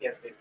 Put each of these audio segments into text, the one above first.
PST.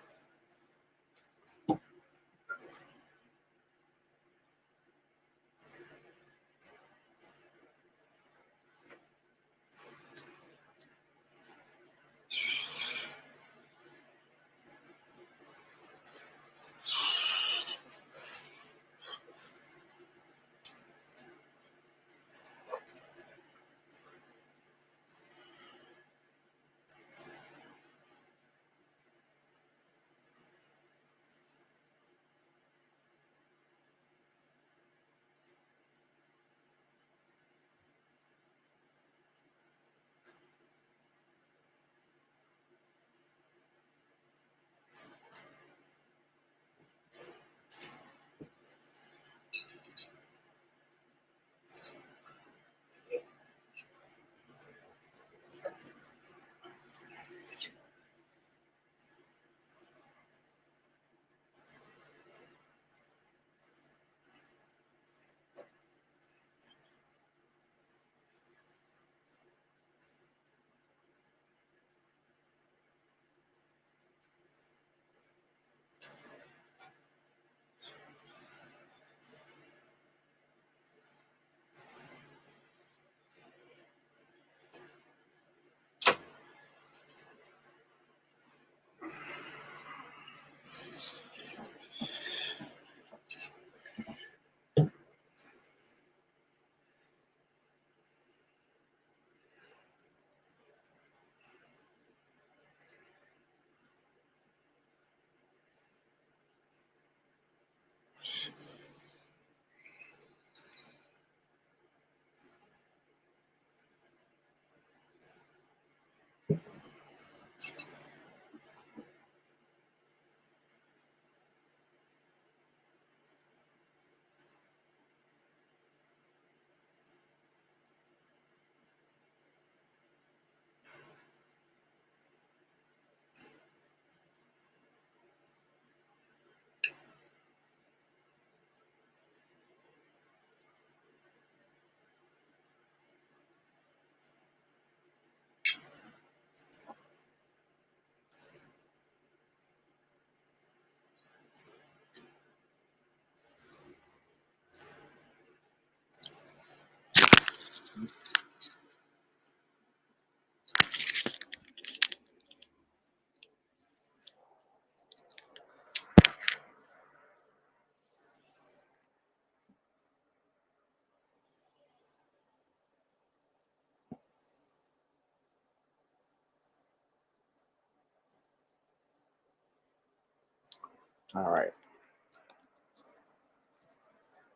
All right.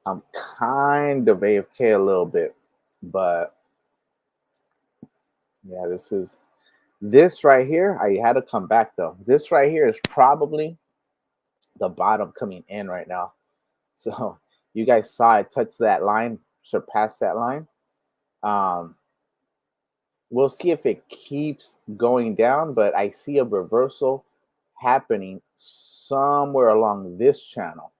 I'm kind of AFK a little bit, but yeah, this right here. I had to come back though. This right here is probably the bottom coming in right now. So you guys saw it touch that line, surpass that line. We'll see if it keeps going down, but I see a reversal happening somewhere along this channel,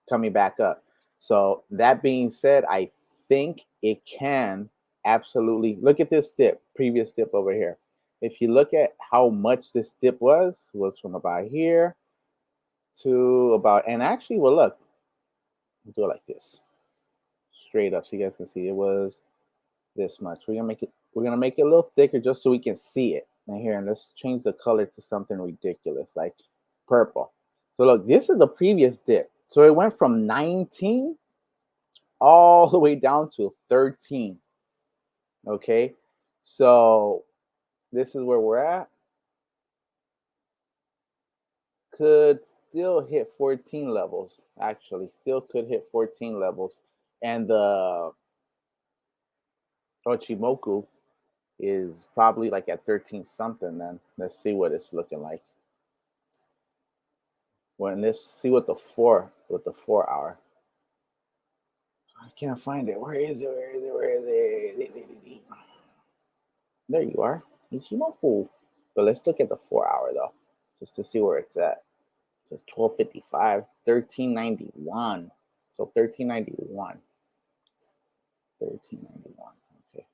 coming back up. So that being said, I think it can absolutely look at this dip, previous dip over here. If you look at how much this dip was from about here to about, and actually, well, look, we'll do it like this, straight up, so you guys can see it was this much. We're gonna make it a little thicker just so we can see it. And here, and let's change the color to something ridiculous like purple. So look, this is the previous dip. So it went from 19 all the way down to 13. Okay, so this is where we're at. Could still hit 14 levels, actually, still could hit 14 levels. And the Ochimoku is probably like at 13 something. Then let's see what it's looking like. When let's see what the 4 hour. I can't find it. Where is it? There you are, Ichimoku. But let's look at the 4 hour though, just to see where it's at. It says 1255, 1391. So 1391. 1391. Okay.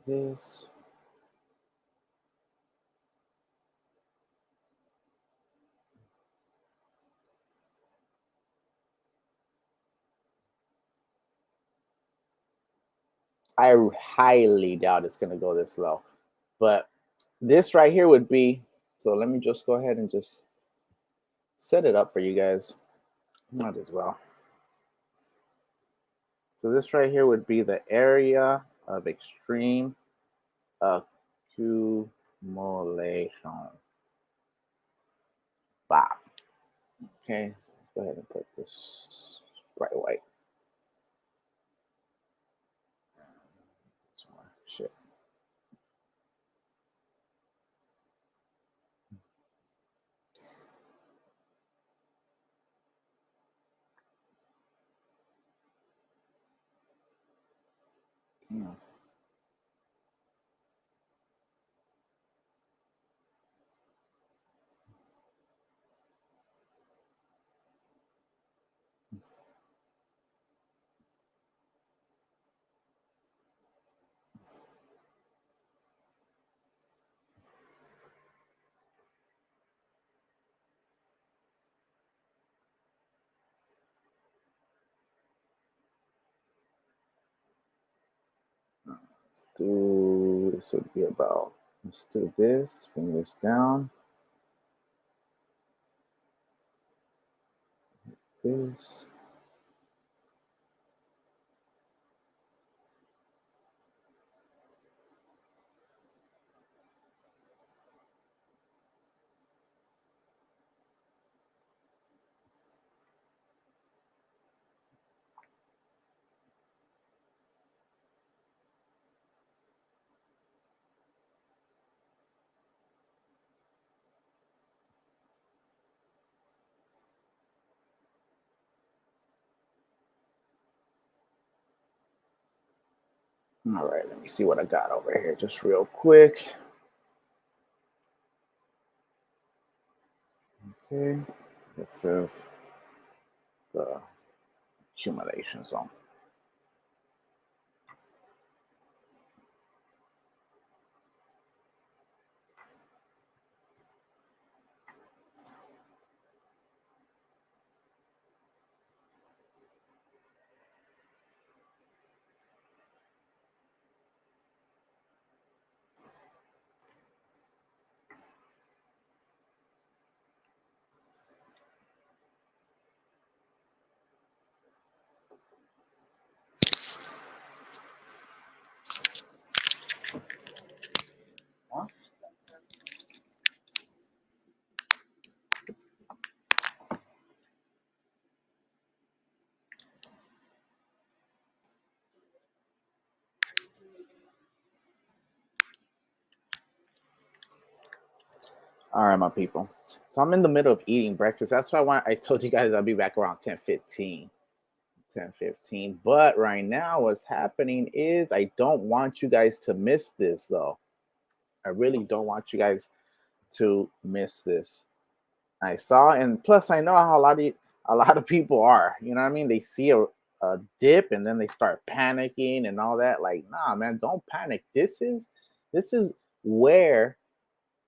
this. I highly doubt it's going to go this low. But this right here would be, so let me just go ahead and just set it up for you guys. Might as well. So this right here would be the area of extreme accumulation. Wow. Okay, go ahead and put this bright white. Shit. Yeah. This would be about, let's do this, bring this down. This. All right, let me see what I got over here just real quick. Okay, this is the accumulation zone. All right, my people. So I'm in the middle of eating breakfast. That's why I told you guys I'll be back around 10:15. 10:15. But right now, what's happening is I don't want you guys to miss this, though. I really don't want you guys to miss this. I saw, and plus I know how a lot of people are. You know what I mean? They see a dip and then they start panicking and all that. Like, nah, man, don't panic. This is where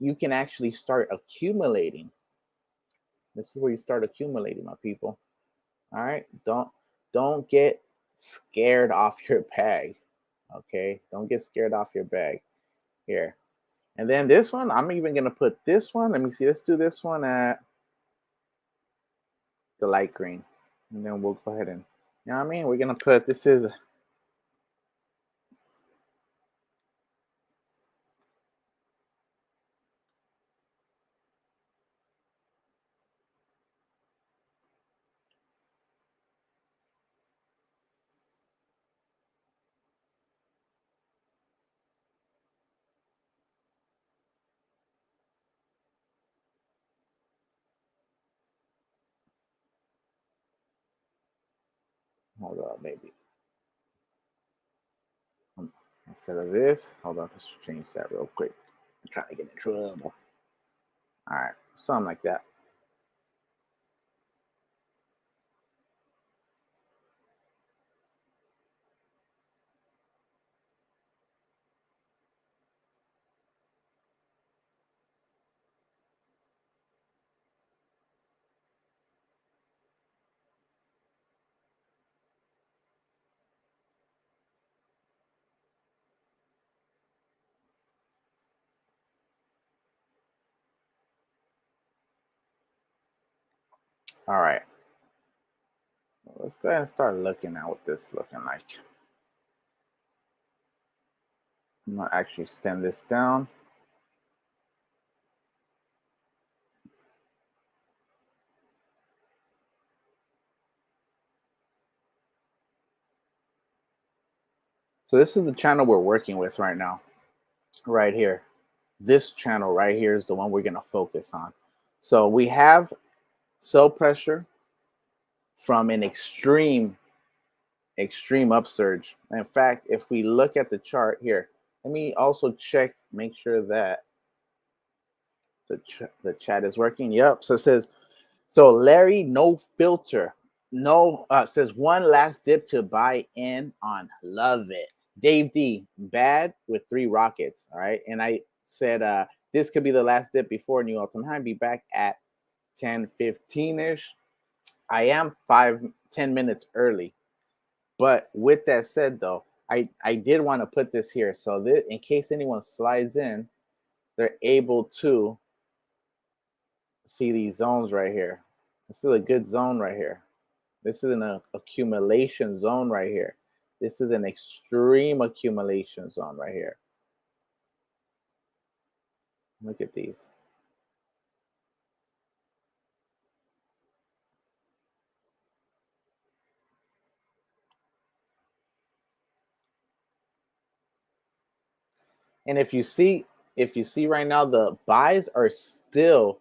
you can actually start accumulating. This is where you start accumulating, my people. All right, don't get scared off your bag. Okay, don't get scared off your bag here. And then this one, I'm even gonna put this one. Let me see. Let's do this one at the light green, and then we'll go ahead and, you know what I mean. We're gonna put this is. Hold on, maybe. Instead of this, hold on, let's change that real quick. I'm trying to get in trouble. All right, something like that. All right. Let's go ahead and start looking at what this is looking like. I'm gonna actually extend this down. So this is the channel we're working with right now, right here. This channel right here is the one we're gonna focus on. So we have sell pressure from an extreme upsurge. In fact, if we look at the chart here, let me also check, make sure that the chat is working. Yep. So it says, so Larry, no filter, no says one last dip to buy in on. Love it. Dave D, bad with 3 rockets. All right. And I said this could be the last dip before new all-time high. Be back at 10:15-ish. I am 10 minutes early. But with that said, though, I did want to put this here so that in case anyone slides in, they're able to see these zones right here. This is a good zone right here. This is an accumulation zone right here. This is an extreme accumulation zone right here. Look at these. And if you see right now, the buys are still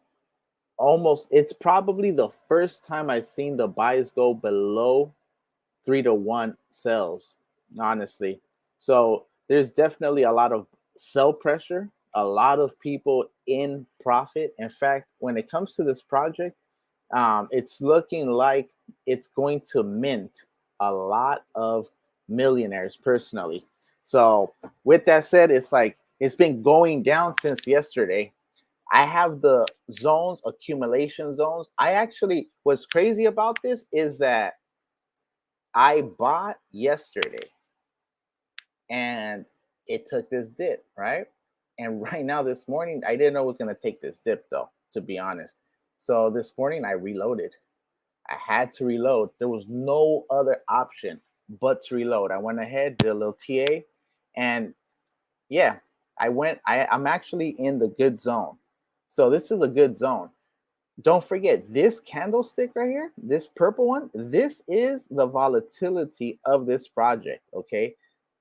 almost, it's probably the first time I've seen the buys go below 3-to-1 sells, honestly. So there's definitely a lot of sell pressure, a lot of people in profit. In fact, when it comes to this project, it's looking like it's going to mint a lot of millionaires personally. So with that said, it's like it's been going down since yesterday. I have the zones, accumulation zones. I actually, what's crazy about this is that I bought yesterday and it took this dip, right? And right now, this morning, I didn't know it was going to take this dip, though, to be honest. So this morning, I reloaded. I had to reload. There was no other option but to reload. I went ahead, did a little TA, and yeah, I'm actually in the good zone. So this is a good zone. Don't forget this candlestick right here, this purple one, this is the volatility of this project, okay?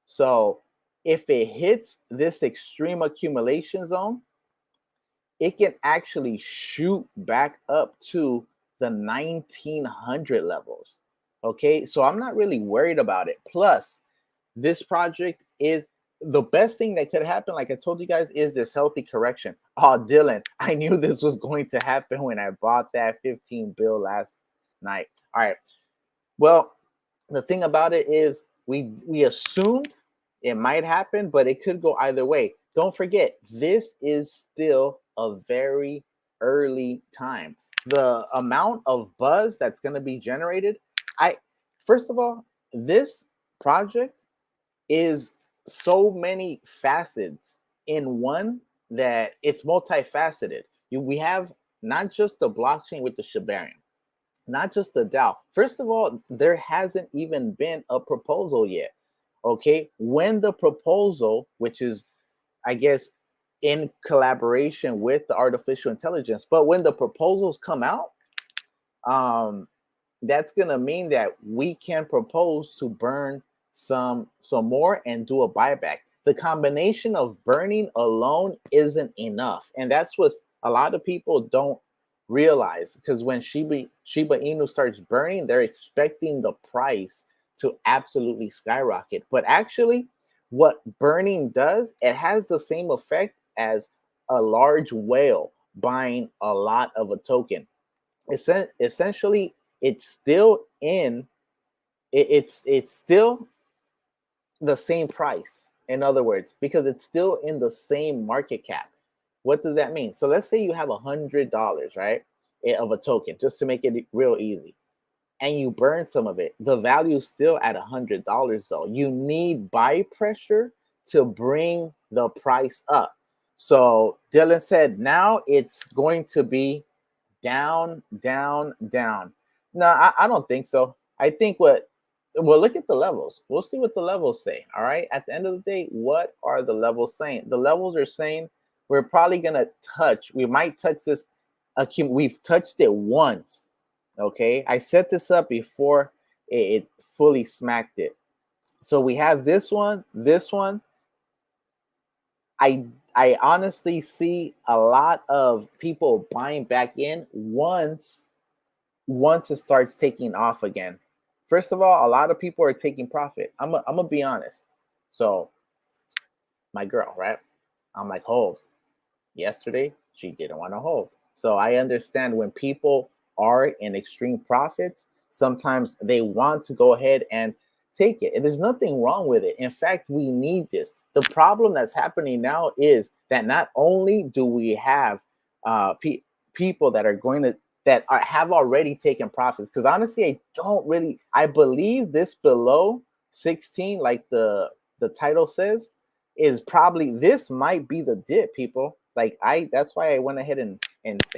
So if it hits this extreme accumulation zone, it can actually shoot back up to the 1900 levels, okay? So I'm not really worried about it. Plus, this project is the best thing that could happen, like I told you guys, is this healthy correction. Oh, Dylan, I knew this was going to happen when I bought that 15 bill last night. All right. Well, the thing about it is we assumed it might happen, but it could go either way. Don't forget, this is still a very early time. The amount of buzz that's going to be generated, first of all, this project is so many facets in one that it's multifaceted. We have not just the blockchain with the Shibarium, not just the DAO. First of all, there hasn't even been a proposal yet. Okay, when the proposal, which is, I guess, in collaboration with the artificial intelligence, but when the proposals come out, that's gonna mean that we can propose to burn some more and do a buyback. The combination of burning alone isn't enough, and that's what a lot of people don't realize, because when Shiba Inu starts burning, they're expecting the price to absolutely skyrocket. But actually, what burning does, it has the same effect as a large whale buying a lot of a token. Essentially, it's still in it's still the same price, in other words, because it's still in the same market cap. What does that mean? So let's say you have $100, right, of a token, just to make it real easy, and you burn some of it. The value is still at $100, though. You need buy pressure to bring the price up. So Dylan said now it's going to be down, down, down. No, I don't think so. I think well, look at the levels. We'll see what the levels say. All right. At the end of the day, what are the levels saying? The levels are saying we're probably gonna touch. We might touch this. We've touched it once. Okay. I set this up before it fully smacked it. So we have this one, this one. I honestly see a lot of people buying back in once it starts taking off again. First of all, a lot of people are taking profit. I'm gonna be honest. So my girl, right? I'm like, hold. Yesterday, she didn't want to hold. So I understand when people are in extreme profits, sometimes they want to go ahead and take it. And there's nothing wrong with it. In fact, we need this. The problem that's happening now is that not only do we have people that are going to have already taken profits, because honestly, I believe this below 16, like the title says, is probably, this might be the dip, people. Like that's why I went ahead and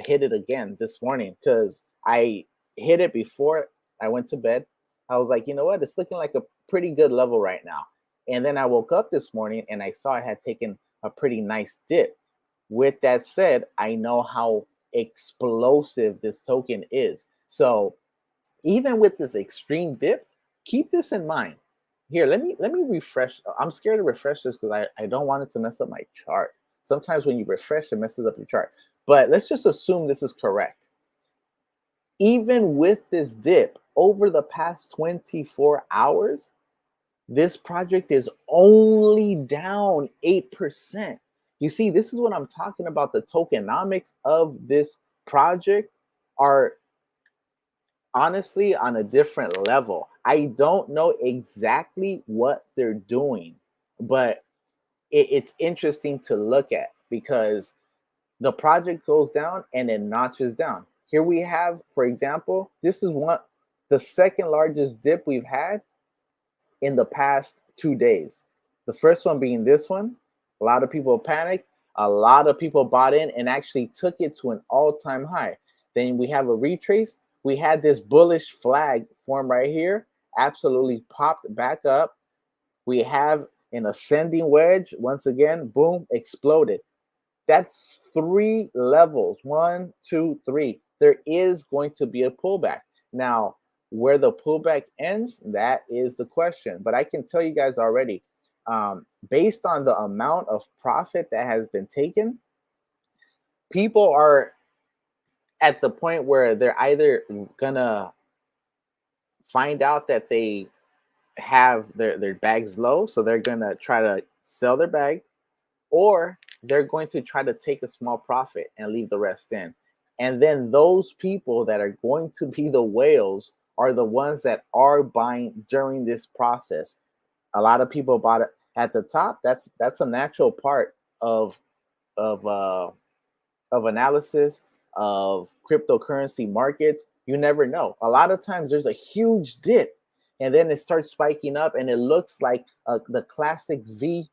hit it again this morning, because I hit it before I went to bed. I was like, you know what, it's looking like a pretty good level right now. And then I woke up this morning and I saw I had taken a pretty nice dip. With that said, I know how explosive this token is. So even with this extreme dip, keep this in mind. Here, let me refresh. I'm scared to refresh this because I don't want it to mess up my chart. Sometimes when you refresh, it messes up your chart. But let's just assume this is correct. Even with this dip over the past 24 hours, this project is only down 8%. You see, this is what I'm talking about. The tokenomics of this project are honestly on a different level. I don't know exactly what they're doing, but it's interesting to look at because the project goes down and it notches down. Here we have, for example, this is the second largest dip we've had in the past 2 days. The first one being this one. A lot of people panicked. A lot of people bought in and actually took it to an all-time high. Then we have a retrace. We had this bullish flag form right here, absolutely popped back up. We have an ascending wedge. Once again, boom, exploded. That's 3 levels. 1, 2, 3. There is going to be a pullback. Now, where the pullback ends, that is the question. But I can tell you guys already, based on the amount of profit that has been taken, people are at the point where they're either gonna find out that they have their bags low, so they're gonna try to sell their bag, or they're going to try to take a small profit and leave the rest in. And then those people that are going to be the whales are the ones that are buying during this process. A lot of people bought it at the top. That's a natural part of uh, of analysis of cryptocurrency markets. You never know. A lot of times there's a huge dip, and then it starts spiking up, and it looks like the classic V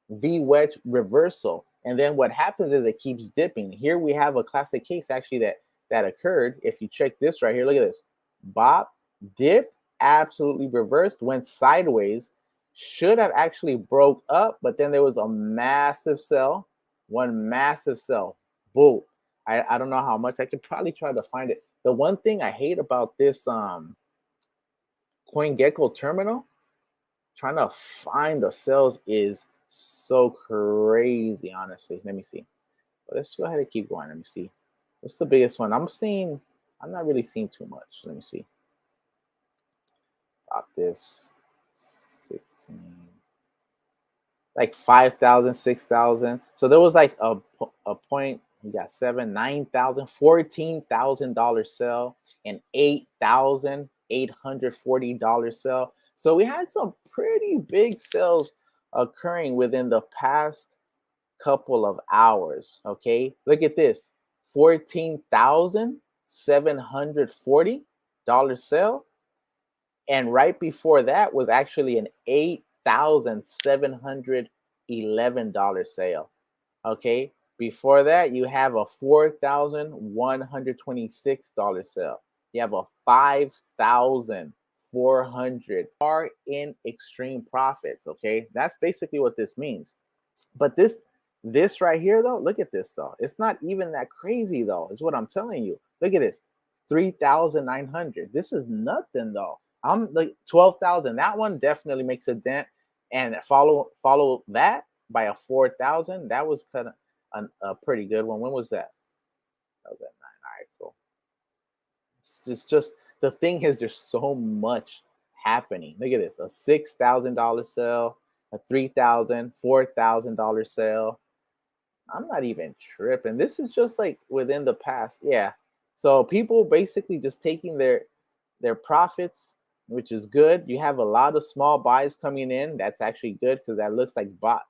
wedge reversal. And then what happens is it keeps dipping. Here we have a classic case actually that occurred. If you check this right here, look at this. Bop, dip, absolutely reversed, went sideways, should have actually broke up, but then there was a massive sell, one massive sell. Boom. I don't know how much. I could probably try to find it. The one thing I hate about this CoinGecko terminal, trying to find the sales is so crazy, honestly. Let me see. But let's go ahead and keep going. Let me see. What's the biggest one? I'm not really seeing too much. Let me see. Stop this. 16. Like 5,000, 6,000. So there was like a point. We got 7, 9,000, $14,000 sell, and $8,840 sell. So we had some pretty big sales occurring within the past couple of hours. Okay, look at this: $14,740 sale, and right before that was actually an $8,711 sale. Okay, Before that, you have a $4,126 sale. You have a 5,400 are in extreme profits. Okay, that's basically what this means. But this right here though, look at this though. It's not even that crazy though. Is what I'm telling you. Look at this, 3,900. This is nothing though. I'm like 12,000. That one definitely makes a dent. And follow that by a 4,000. That was kind of a pretty good one. When was that? That was at 9. All right, cool. It's just the thing is there's so much happening. Look at this: a $6,000 sale, a $3,000, $4,000 sale. I'm not even tripping. This is just like within the past, yeah. So people basically just taking their profits, which is good. You have a lot of small buys coming in. That's actually good because that looks like bot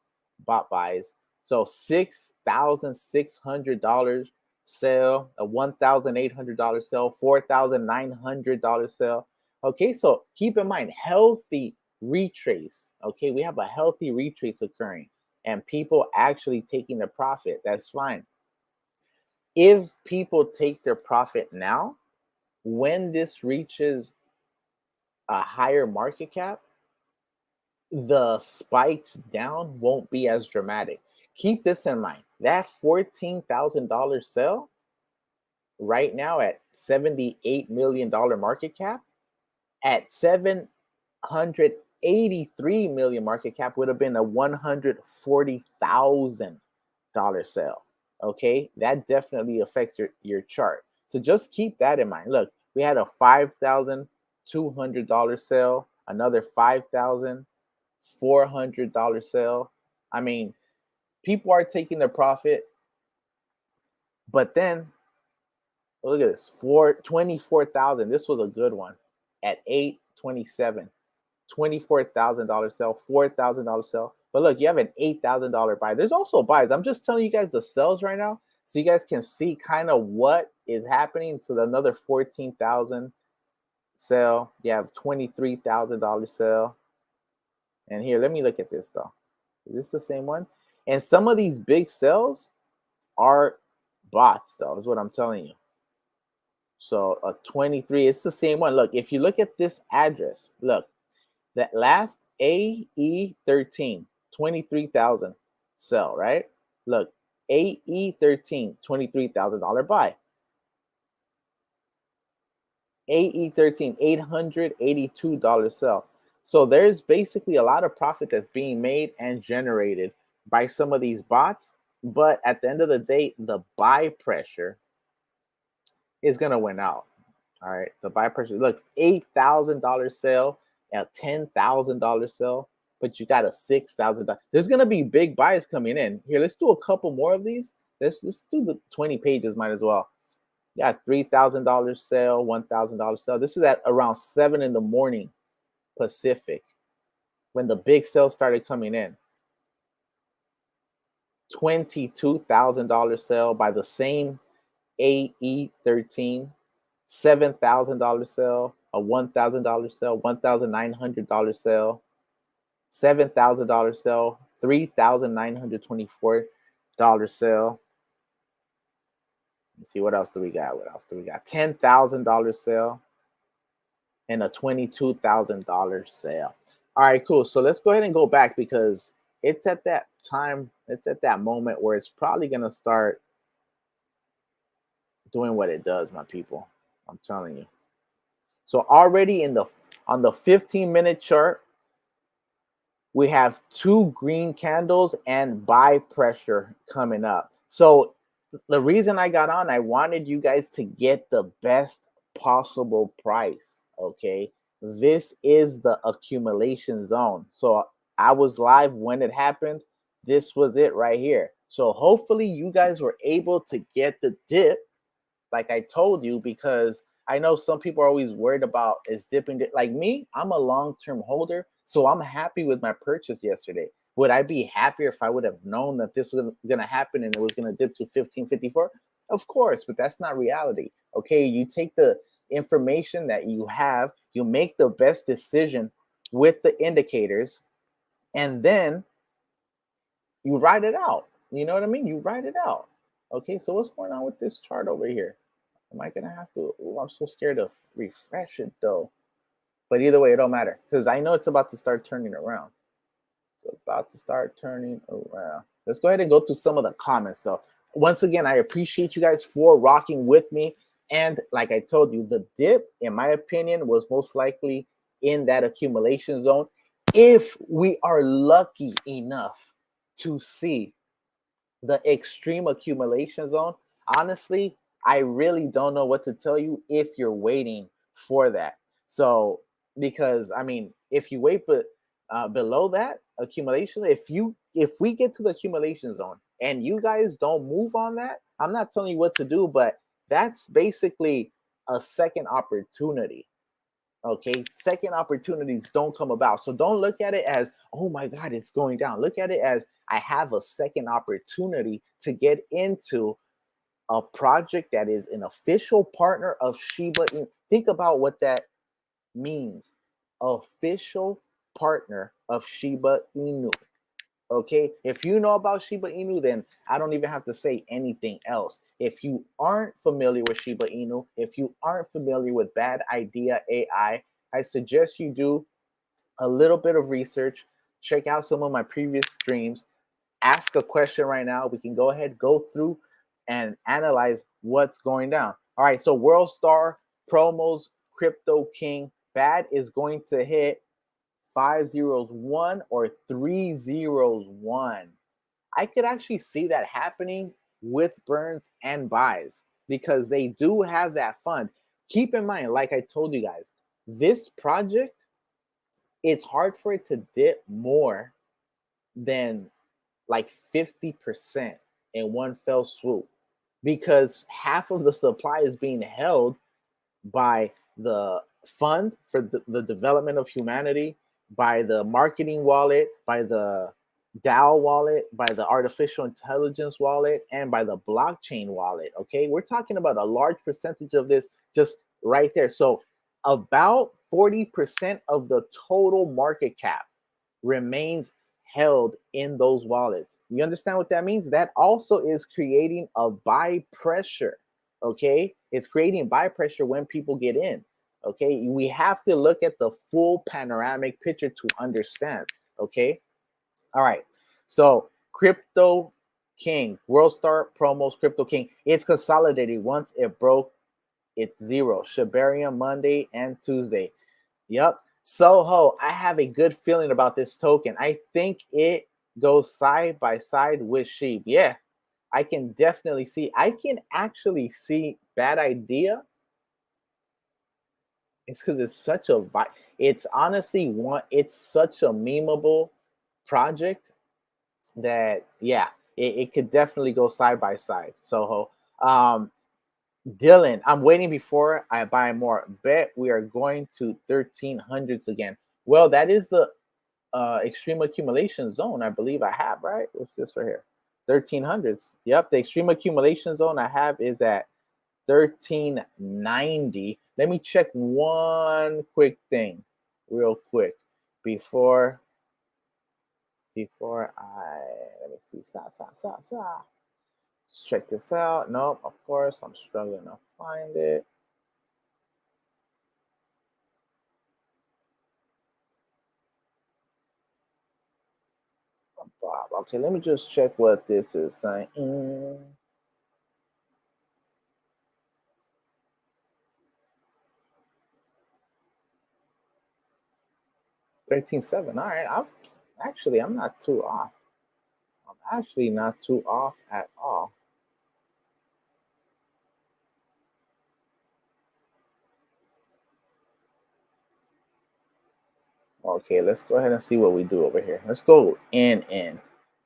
buys. So $6,600 sale, a $1,800 sale, $4,900 sale. Okay, so keep in mind, healthy retrace. Okay, we have a healthy retrace occurring and people actually taking the profit. That's fine. If people take their profit now, when this reaches a higher market cap, the spikes down won't be as dramatic. Keep this in mind. That $14,000 sale right now at $78 million market cap, at $783 million market cap would have been a $140,000 sale. Okay, that definitely affects your chart. So just keep that in mind. Look, we had a $5,200 sale, another $5,400 sale. I mean, people are taking their profit, but then look at this, 24,000. This was a good one at 827. $24,000 sale, $4,000 sale. But look, you have an $8,000 buy. There's also buys. I'm just telling you guys the sales right now so you guys can see kind of what is happening. So another 14,000 sale. You have $23,000 sale. And here, let me look at this though. Is this the same one? And some of these big sales are bots though, is what I'm telling you. So a 23, it's the same one. Look, if you look at this address, look, that last AE13, 23,000 sell, right? Look, AE13, $23,000 buy. AE13, $882 sell. So there's basically a lot of profit that's being made and generated by some of these bots. But at the end of the day, the buy pressure is going to win out. All right. The buy pressure, look, $8,000 sale, a $10,000 sale, but you got a $6,000. There's going to be big buys coming in. Here, let's do a couple more of these. Let's do the 20 pages, might as well. Yeah, $3,000 sale, $1,000 sale. This is at around 7 in the morning Pacific when the big sales started coming in. $22,000 sale by the same AE13, $7,000 sale, a $1,000 sale, $1,900 sale, $7,000 sale, $3,924 sale. Let's see, what else do we got? What else do we got? $10,000 sale and a $22,000 sale. All right, cool. So let's go ahead and go back because it's at that time, it's at that moment where it's probably going to start doing what it does, my people. I'm telling you. So already on the 15-minute chart, we have 2 green candles and buy pressure coming up. So the reason I got on, I wanted you guys to get the best possible price. Okay, this is the accumulation zone. So I was live when it happened. This was it right here. So hopefully you guys were able to get the dip like I told you, because I know some people are always worried about is dipping. Like me, I'm a long-term holder, so I'm happy with my purchase yesterday. Would I be happier if I would have known that this was going to happen and it was going to dip to 1554? Of course, but that's not reality. Okay, you take the information that you have, you make the best decision with the indicators, and then you ride it out. You know what I mean? You ride it out. Okay, so what's going on with this chart over here? Am I gonna have to? Oh, I'm so scared to refresh it though. But either way, it don't matter because I know it's about to start turning around. So about to start turning around. Let's go ahead and go through some of the comments. So once again, I appreciate you guys for rocking with me. And like I told you, the dip, in my opinion, was most likely in that accumulation zone. If we are lucky enough to see the extreme accumulation zone, honestly, I really don't know what to tell you if you're waiting for that. So, because I mean, if you wait, but below that accumulation, if we get to the accumulation zone and you guys don't move on that, I'm not telling you what to do, but that's basically a second opportunity. Okay, second opportunities don't come about. So don't look at it as, oh my God, it's going down. Look at it as I have a second opportunity to get into a project that is an official partner of Shiba Inu. Think about what that means. Official partner of Shiba Inu. Okay, if you know about Shiba Inu, then I don't even have to say anything else. If you aren't familiar with Shiba Inu, if you aren't familiar with Bad Idea AI, I suggest you do a little bit of research, check out some of my previous streams, ask a question right now. We can go ahead, go through and analyze what's going down. All right, so World Star promos, Crypto King, Bad is going to hit 501 or 301. I could actually see that happening with burns and buys because they do have that fund. Keep in mind, like I told you guys, this project, it's hard for it to dip more than like 50% in one fell swoop because half of the supply is being held by the fund for the development of humanity, by the marketing wallet, by the DAO wallet, by the artificial intelligence wallet, and by the blockchain wallet. Okay, we're talking about a large percentage of this just right there. So, about 40% of the total market cap remains held in those wallets. You understand what that means? That also is creating a buy pressure. Okay, it's creating buy pressure when people get in. Okay, we have to look at the full panoramic picture to understand. Okay, all right. So Crypto King, World Star promos, Crypto King. It's consolidated once it broke its zero. Shibarium Monday and Tuesday. Yep. Soho, I have a good feeling about this token. I think it goes side by side with Sheep. Yeah, I can definitely see. I can actually see Bad Idea. It's because it's such a. It's honestly one. It's such a memeable project that it could definitely go side by side. Soho. Dylan, I'm waiting before I buy more. Bet we are going to 1300s again. Well, that is the extreme accumulation zone I believe I have, right? What's this right here? 1300s. Yep, the extreme accumulation zone I have is at 1390. Let me check one quick thing real quick before I let me see. Let's check this out. Nope, of course I'm struggling to find it. Bob. Okay, let me just check what this is saying. 13.7. All right. I'm not too off. I'm actually not too off at all. Okay, let's go ahead and see what we do over here. Let's go in.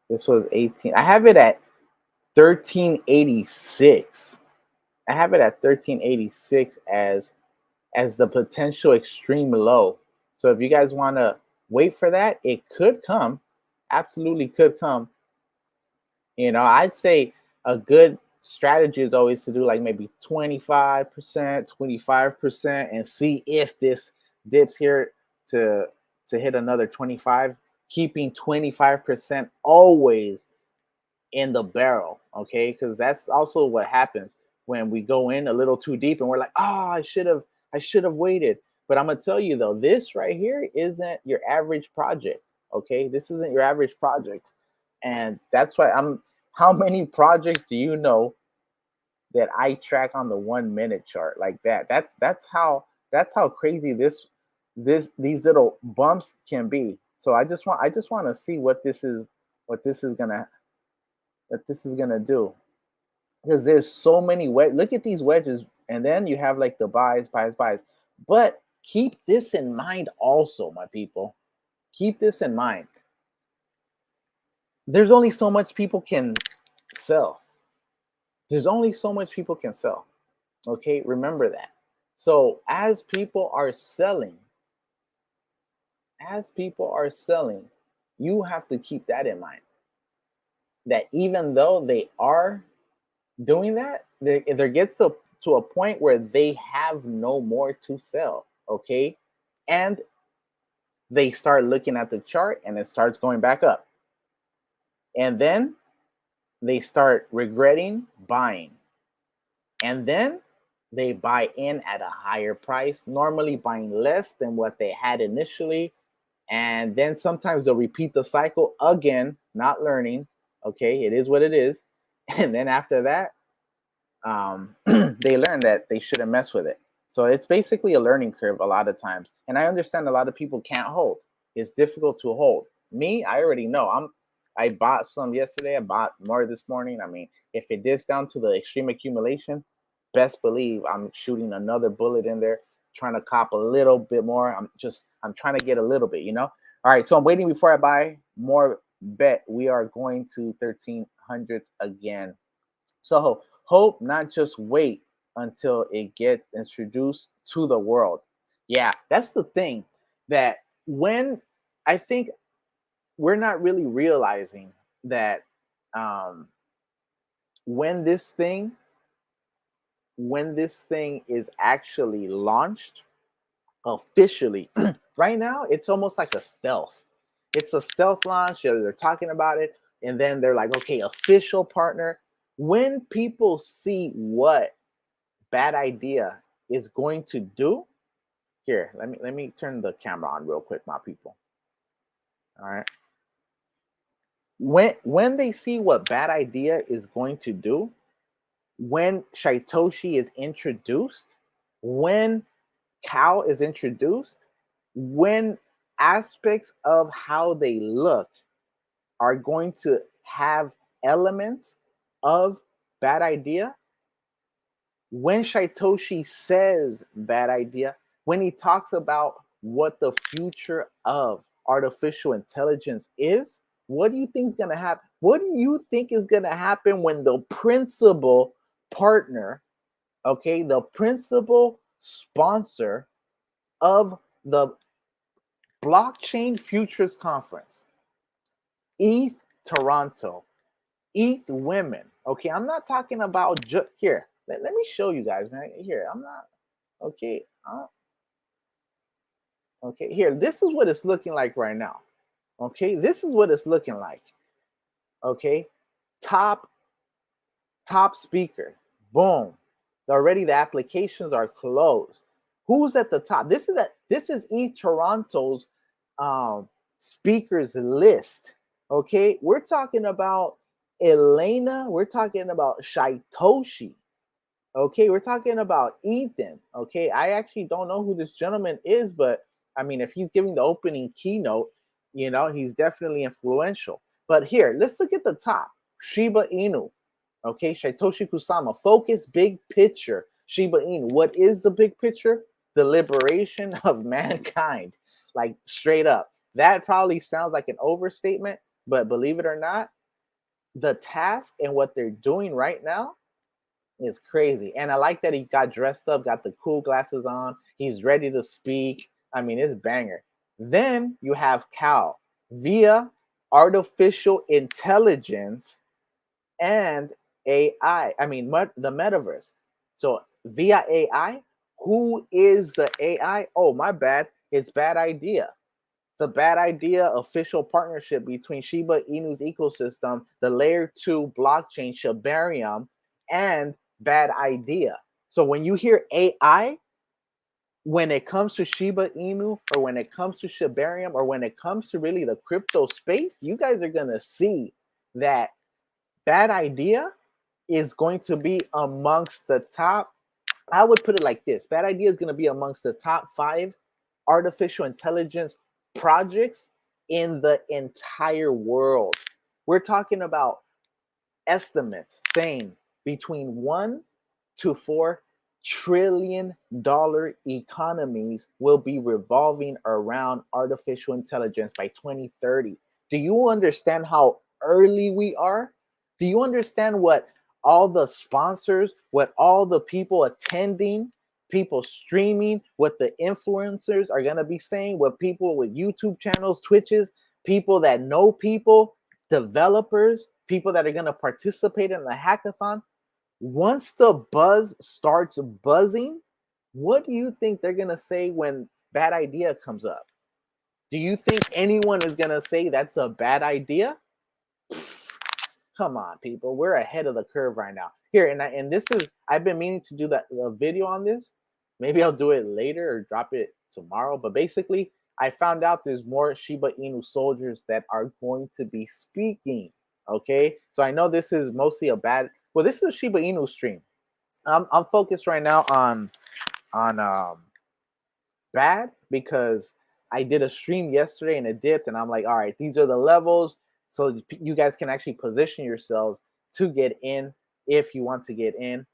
This was 18. I have it at 1386. I have it at 1386 as the potential extreme low. So if you guys want to wait for that, it could come. Absolutely could come. You know, I'd say a good strategy is always to do like maybe 25%, 25% and see if this dips here to hit another 25, keeping 25% always in the barrel, okay? Because that's also what happens when we go in a little too deep and we're like, oh, I should have waited. But I'm gonna tell you though, this right here isn't your average project, okay? This isn't your average project, and that's why I'm. How many projects do you know that I track on the 1 minute chart like that? That's how crazy these little bumps can be. So I just want to see what this is gonna what this is gonna do, because there's so many look at these wedges, and then you have like the buys. But keep this in mind also, my people. Keep this in mind. There's only so much people can sell. There's only so much people can sell. Okay, remember that. So as people are selling, you have to keep that in mind. That even though they are doing that, there gets to a point where they have no more to sell. Okay, and they start looking at the chart and it starts going back up, and then they start regretting buying, and then they buy in at a higher price, normally buying less than what they had initially, and then sometimes they'll repeat the cycle again, not learning. Okay, it is what it is. And then after that, they learn that they shouldn't mess with it. So it's basically a learning curve a lot of times. And I understand a lot of people can't hold. It's difficult to hold. Me, I already know. I bought some yesterday. I bought more this morning. I mean, if it dips down to the extreme accumulation, best believe I'm shooting another bullet in there, trying to cop a little bit more. I'm trying to get a little bit, All right, so I'm waiting before I buy more. Bet we are going to 1300s again. So hope, not just wait until it gets introduced to the world. Yeah, that's the thing, that when I think we're not really realizing that, um, when this thing when this thing is actually launched officially, right now it's almost like a stealth. It's a stealth launch. They're talking about it, and then they're like, okay, official partner. When people see what bad idea is going to do, here, let me turn the camera on real quick, my people. All right. When they see what bad idea is going to do, when Shaitoshi is introduced, when Cow is introduced, when aspects of how they look are going to have elements of bad idea, when Shaitoshi says bad idea, when he talks about what the future of artificial intelligence is, what do you think is going to happen? What do you think is going to happen when the principal partner, okay, the principal sponsor of the Blockchain Futures Conference, ETH Toronto, ETH Women, okay, I'm not talking about here. Let me show you guys, man. Here, I'm not okay. Okay, here. This is what it's looking like right now. Okay, this is what it's looking like. Okay, top speaker. Boom. Already the applications are closed. Who's at the top? This is ETH Toronto's speakers list. Okay, we're talking about Elena. We're talking about Shaitoshi. Okay, we're talking about Ethan. Okay, I actually don't know who this gentleman is, but I mean, if he's giving the opening keynote, he's definitely influential. But here, let's look at the top. Shiba Inu. Okay, Shaitoshi Kusama. Focus big picture. Shiba Inu. What is the big picture? The liberation of mankind. Like straight up. That probably sounds like an overstatement, but believe it or not, the task and what they're doing right now is crazy. And I like that he got dressed up, got the cool glasses on. He's ready to speak. I mean, it's banger. Then you have Cal via artificial intelligence and AI. I mean, the metaverse. So via AI, who is the AI? Oh, my bad. It's bad idea. the bad idea official partnership between Shiba Inu's ecosystem, the layer 2 blockchain Shibarium, and bad idea. So when you hear AI, when it comes to Shiba Inu, or when it comes to Shibarium, or when it comes to really the crypto space, you guys are gonna see that bad idea is going to be amongst the top. I would put it like this: bad idea is going to be amongst the top 5 artificial intelligence projects in the entire world. We're talking about estimates saying between 1 to 4 trillion dollar economies will be revolving around artificial intelligence by 2030. Do you understand how early we are? Do you understand what all the sponsors, what all the people attending, people streaming, what the influencers are going to be saying, what people with YouTube channels, Twitches, people that know people, developers, people that are going to participate in the hackathon? Once the buzz starts buzzing, what do you think they're going to say when bad idea comes up? Do you think anyone is going to say that's a bad idea? Come on, people. We're ahead of the curve right now. Here, and this is, I've been meaning to do that a video on this. Maybe I'll do it later or drop it tomorrow. But basically, I found out there's more Shiba Inu soldiers that are going to be speaking. Okay, so I know this is mostly a bad. Well, this is a Shiba Inu stream. I'm focused right now on bad because I did a stream yesterday and it dipped, and I'm like, all right, these are the levels, so you guys can actually position yourselves to get in if you want to get in,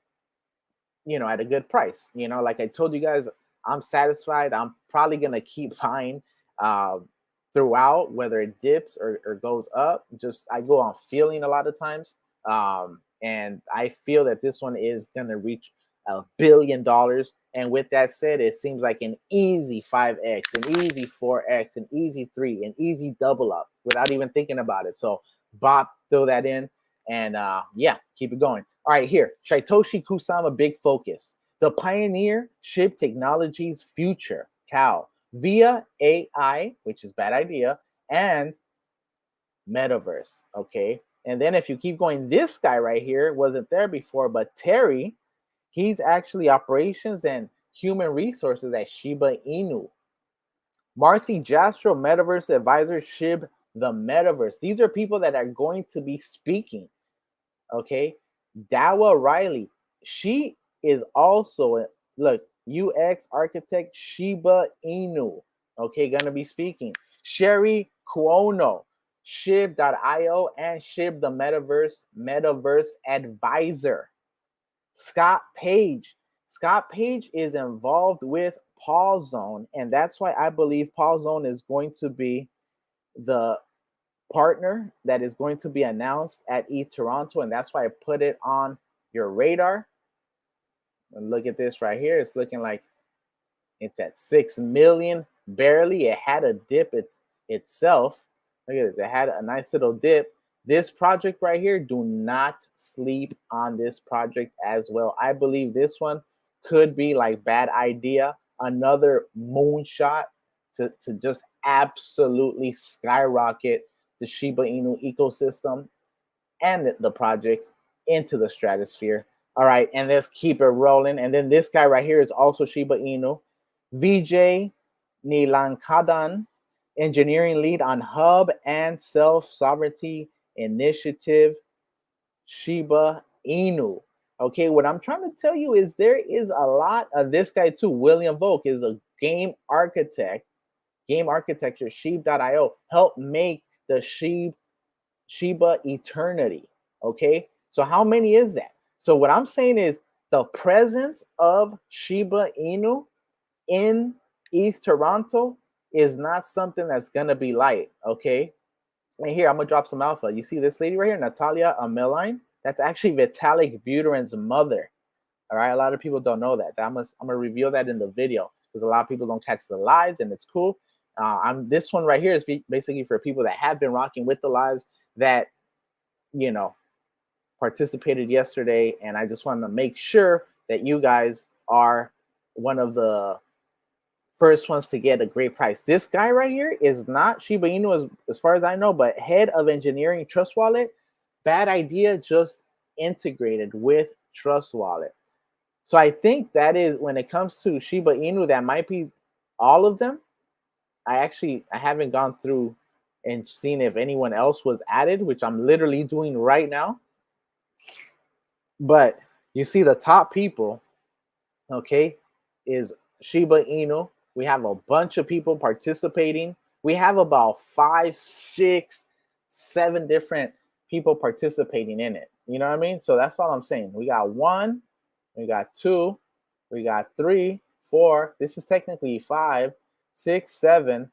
you know, at a good price. You know, like I told you guys, I'm satisfied. I'm probably gonna keep buying throughout, whether it dips or goes up. Just I go on feeling a lot of times, and I feel that this one is gonna reach $1 billion. And with that said, it seems like an easy 5x, an easy 4x, an easy 3, an easy double up without even thinking about it. So Bob, throw that in, and yeah, keep it going. All right, here, Satoshi Kusama, big focus. The pioneer SHIB technology's future, cow, via AI, which is bad idea, and metaverse, okay? And then if you keep going, this guy right here wasn't there before, but Terry, he's actually operations and human resources at Shiba Inu. Marcy Jastro, metaverse advisor, SHIB the metaverse. These are people that are going to be speaking, okay? Dawa Riley, she is also, look, UX architect, Shiba Inu, okay, gonna be speaking. Sherry Cuono, Shib.io, and Shib the metaverse advisor. Scott Page. Scott Page is involved with Paul Zone, and that's why I believe Paul Zone is going to be the partner that is going to be announced at ETH Toronto, and that's why I put it on your radar. And look at this right here. It's looking like it's at 6 million, barely. It had a dip itself. Look at this. It had a nice little dip. This project right here, do not sleep on this project as well. I believe this one could be like bad idea, another moonshot to just absolutely skyrocket the Shiba Inu ecosystem and the projects into the stratosphere. All right, and let's keep it rolling. And then this guy right here is also Shiba Inu. Vijay Nilankadan, engineering lead on Hub and Self-Sovereignty Initiative, Shiba Inu. Okay, what I'm trying to tell you is there is a lot of this guy too. William Volk is a game architect, game architecture, Sheeb.io, help make the Shiba Eternity. Okay, so how many is that? So what I'm saying is the presence of Shiba Inu in East Toronto is not something that's gonna be light. Okay, and here I'm gonna drop some alpha. You see this lady right here, Natalia Ameline? That's actually Vitalik Buterin's mother. All right, a lot of people don't know that. I'm gonna reveal that in the video because a lot of people don't catch the lives, and it's cool. This one right here is basically for people that have been rocking with the lives that, you know, participated yesterday, and I just want to make sure that you guys are one of the first ones to get a great price. This guy right here is not Shiba Inu as far as I know, but head of engineering Trust Wallet. Bad idea, just integrated with Trust Wallet. So I think that is when it comes to Shiba Inu, that might be all of them. I haven't gone through and seen if anyone else was added, which I'm literally doing right now. But you see the top people, okay, is Shiba Inu. We have a bunch of people participating. We have about 5, 6, 7 different people participating in it. You know what I mean? So that's all I'm saying. We got 1, we got 2, we got 3, 4. This is technically 5, 6, 7,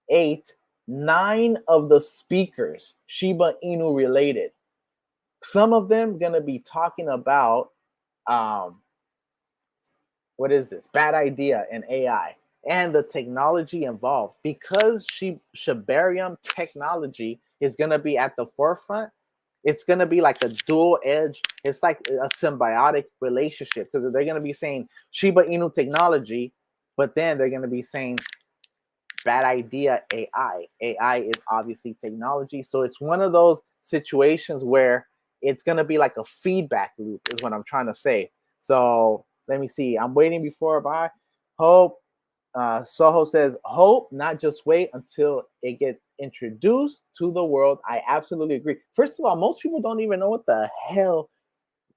8, 9 of the speakers Shiba Inu related. Some of them gonna be talking about what is this? Bad idea in AI and the technology involved. Because Shibarium technology is going to be at the forefront, it's going to be like a dual edge. It's like a symbiotic relationship because they're going to be saying Shiba Inu technology, but then they're going to be saying bad idea AI. AI is obviously technology. So it's one of those situations where it's going to be like a feedback loop is what I'm trying to say. So let me see. I'm waiting before I buy. Hope. Soho says, hope, not just wait until it gets introduced to the world. I absolutely agree. First of all, most people don't even know what the hell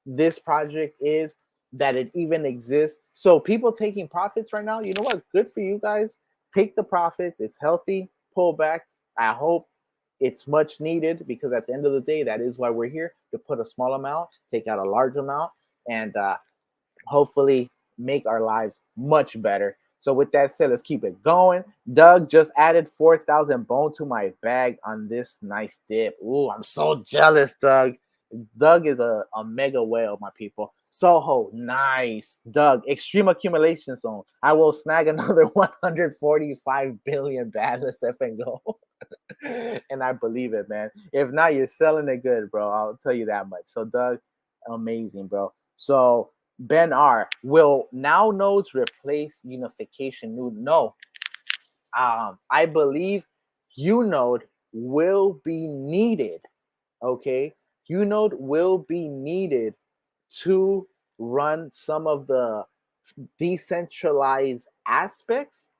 this project is, that it even exists. So people taking profits right now, you know what? Good for you guys. Take the profits. It's healthy. Pull back. I hope it's much needed because at the end of the day, that is why we're here, to put a small amount, take out a large amount, and hopefully make our lives much better. So with that said, let's keep it going. Doug just added 4,000 bone to my bag on this nice dip. Ooh, I'm so jealous, Doug. Doug is a mega whale, my people. Soho, nice. Doug, extreme accumulation zone. I will snag another 145 billion bad. Let's F and go. And I believe it, man. If not, you're selling it good, bro. I'll tell you that much. So, Doug, amazing, bro. So, Ben R, will now nodes replace unification node? No. I believe UNode will be needed. Okay, UNode will be needed to run some of the decentralized aspects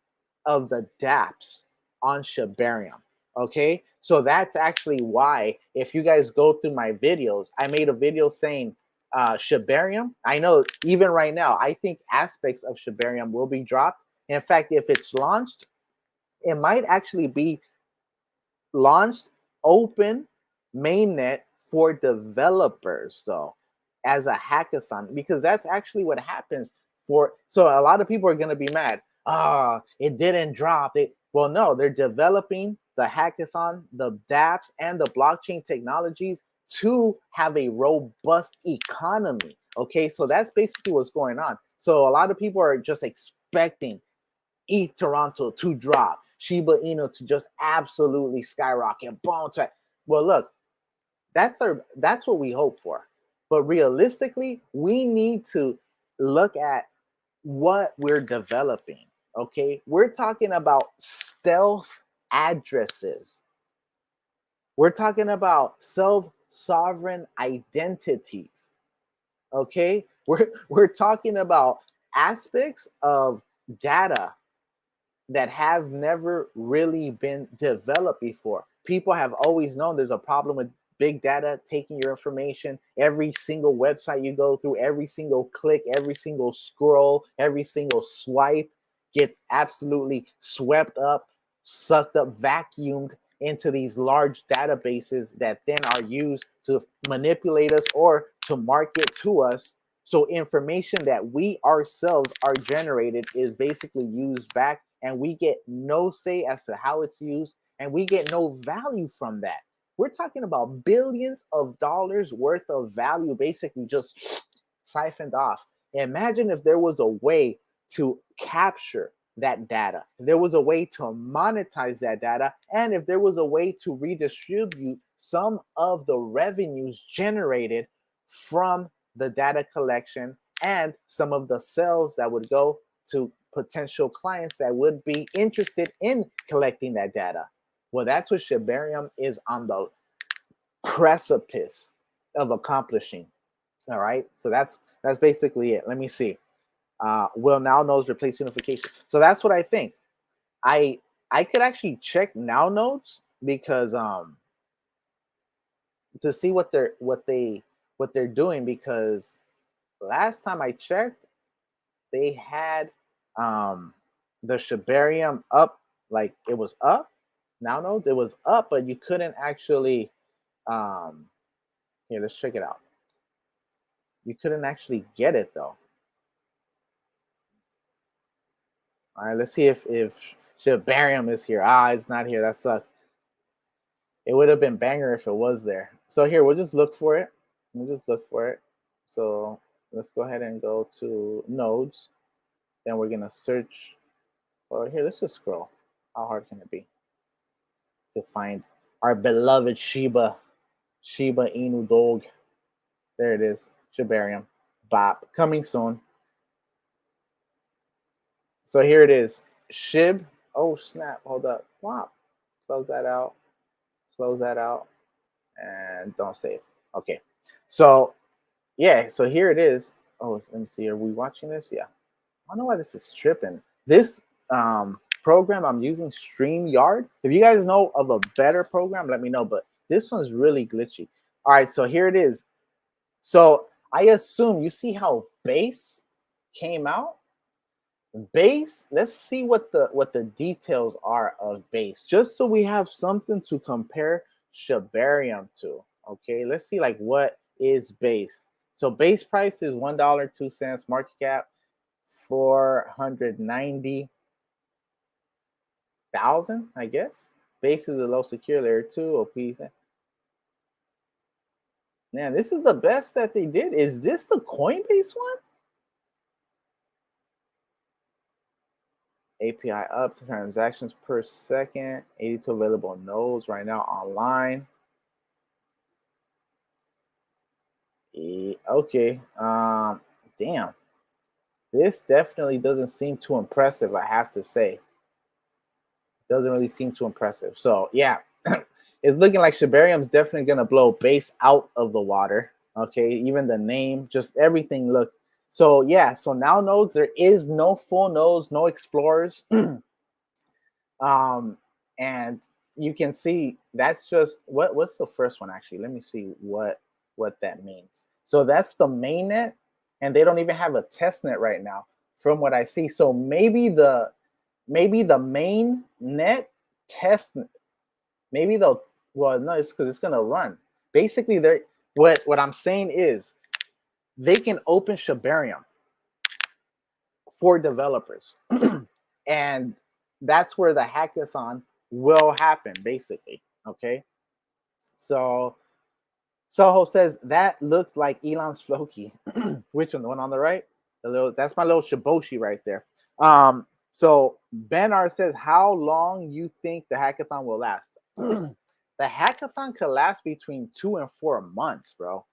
of the dApps on Shibarium. Okay, so that's actually why, if you guys go through my videos, I made a video saying Shibarium. I know even right now, I think aspects of Shibarium will be dropped. In fact, if it's launched, it might actually be launched open mainnet for developers, though, as a hackathon, because that's actually what happens. So a lot of people are going to be mad. It didn't drop it. Well, no, they're developing the hackathon, the dApps, and the blockchain technologies to have a robust economy. Okay, so that's basically what's going on. So a lot of people are just expecting ETH Toronto to drop, Shiba Inu to just absolutely skyrocket, boom. Well, look, that's what we hope for. But realistically, we need to look at what we're developing. Okay, we're talking about stealth addresses. We're talking about self-sovereign identities. Okay, we're talking about aspects of data that have never really been developed before. People have always known there's a problem with big data taking your information. Every single website you go through, every single click, every single scroll, every single swipe gets absolutely swept up, sucked up, vacuumed into these large databases that then are used to manipulate us or to market to us. So information that we ourselves are generated is basically used back, and we get no say as to how it's used, and we get no value from that. We're talking about billions of dollars worth of value basically just siphoned off. Imagine if there was a way to capture that data, if there was a way to monetize that data, and if there was a way to redistribute some of the revenues generated from the data collection and some of the sales that would go to potential clients that would be interested in collecting that data. Well, that's what Shibarium is on the precipice of accomplishing. All right, so that's basically it. Let me see. Will now nodes replace unification? So that's what I think. I could actually check now nodes because to see what they're doing, because last time I checked they had the Shibarium up, like it was up. Now nodes, it was up, but you couldn't actually here, let's check it out. You couldn't actually get it though. All right, let's see if Shibarium is here. It's not here. That sucks. It would have been banger if it was there. So here, we'll just look for it. We'll just look for it. So let's go ahead and go to nodes. Then we're gonna search. Or here, let's just scroll. How hard can it be to find our beloved Shiba Inu dog? There it is, Shibarium. Bop, coming soon. So here it is, Shib. Oh snap! Hold up. Wow. Close that out. Close that out. And don't save. Okay. So yeah. So here it is. Oh, let me see. Are we watching this? Yeah. I don't know why this is tripping. This program I'm using, StreamYard. If you guys know of a better program, let me know. But this one's really glitchy. All right. So here it is. So I assume you see how base came out. Base, let's see what the details are of base, just so we have something to compare Shibarium to. Okay, let's see like what is base. So base price is $1.02, market cap 490,000, I guess. Base is a low secure layer 2 OP. Man, this is the best that they did. Is this the Coinbase one? API up, transactions per second, 82 available nodes right now online. Okay, damn. This definitely doesn't seem too impressive, I have to say. Doesn't really seem too impressive. So yeah, it's looking like Shibarium's definitely gonna blow base out of the water. Okay, even the name, just everything looks. So yeah, so now nodes, there is no full nodes, no explorers. And you can see that's just what's the first one actually. Let me see what that means. So that's the mainnet, and they don't even have a test net right now from what I see. So maybe the main net test, maybe they'll, well, no, it's because it's gonna run. Basically, they're what I'm saying is they can open Shibarium for developers. And that's where the hackathon will happen, basically. Okay. So Soho says that looks like Elon's Floki. Which one? The one on the right? The little, that's my little Shiboshi right there. So Ben R says, how long you think the hackathon will last? The hackathon could last between 2 and 4 months, bro.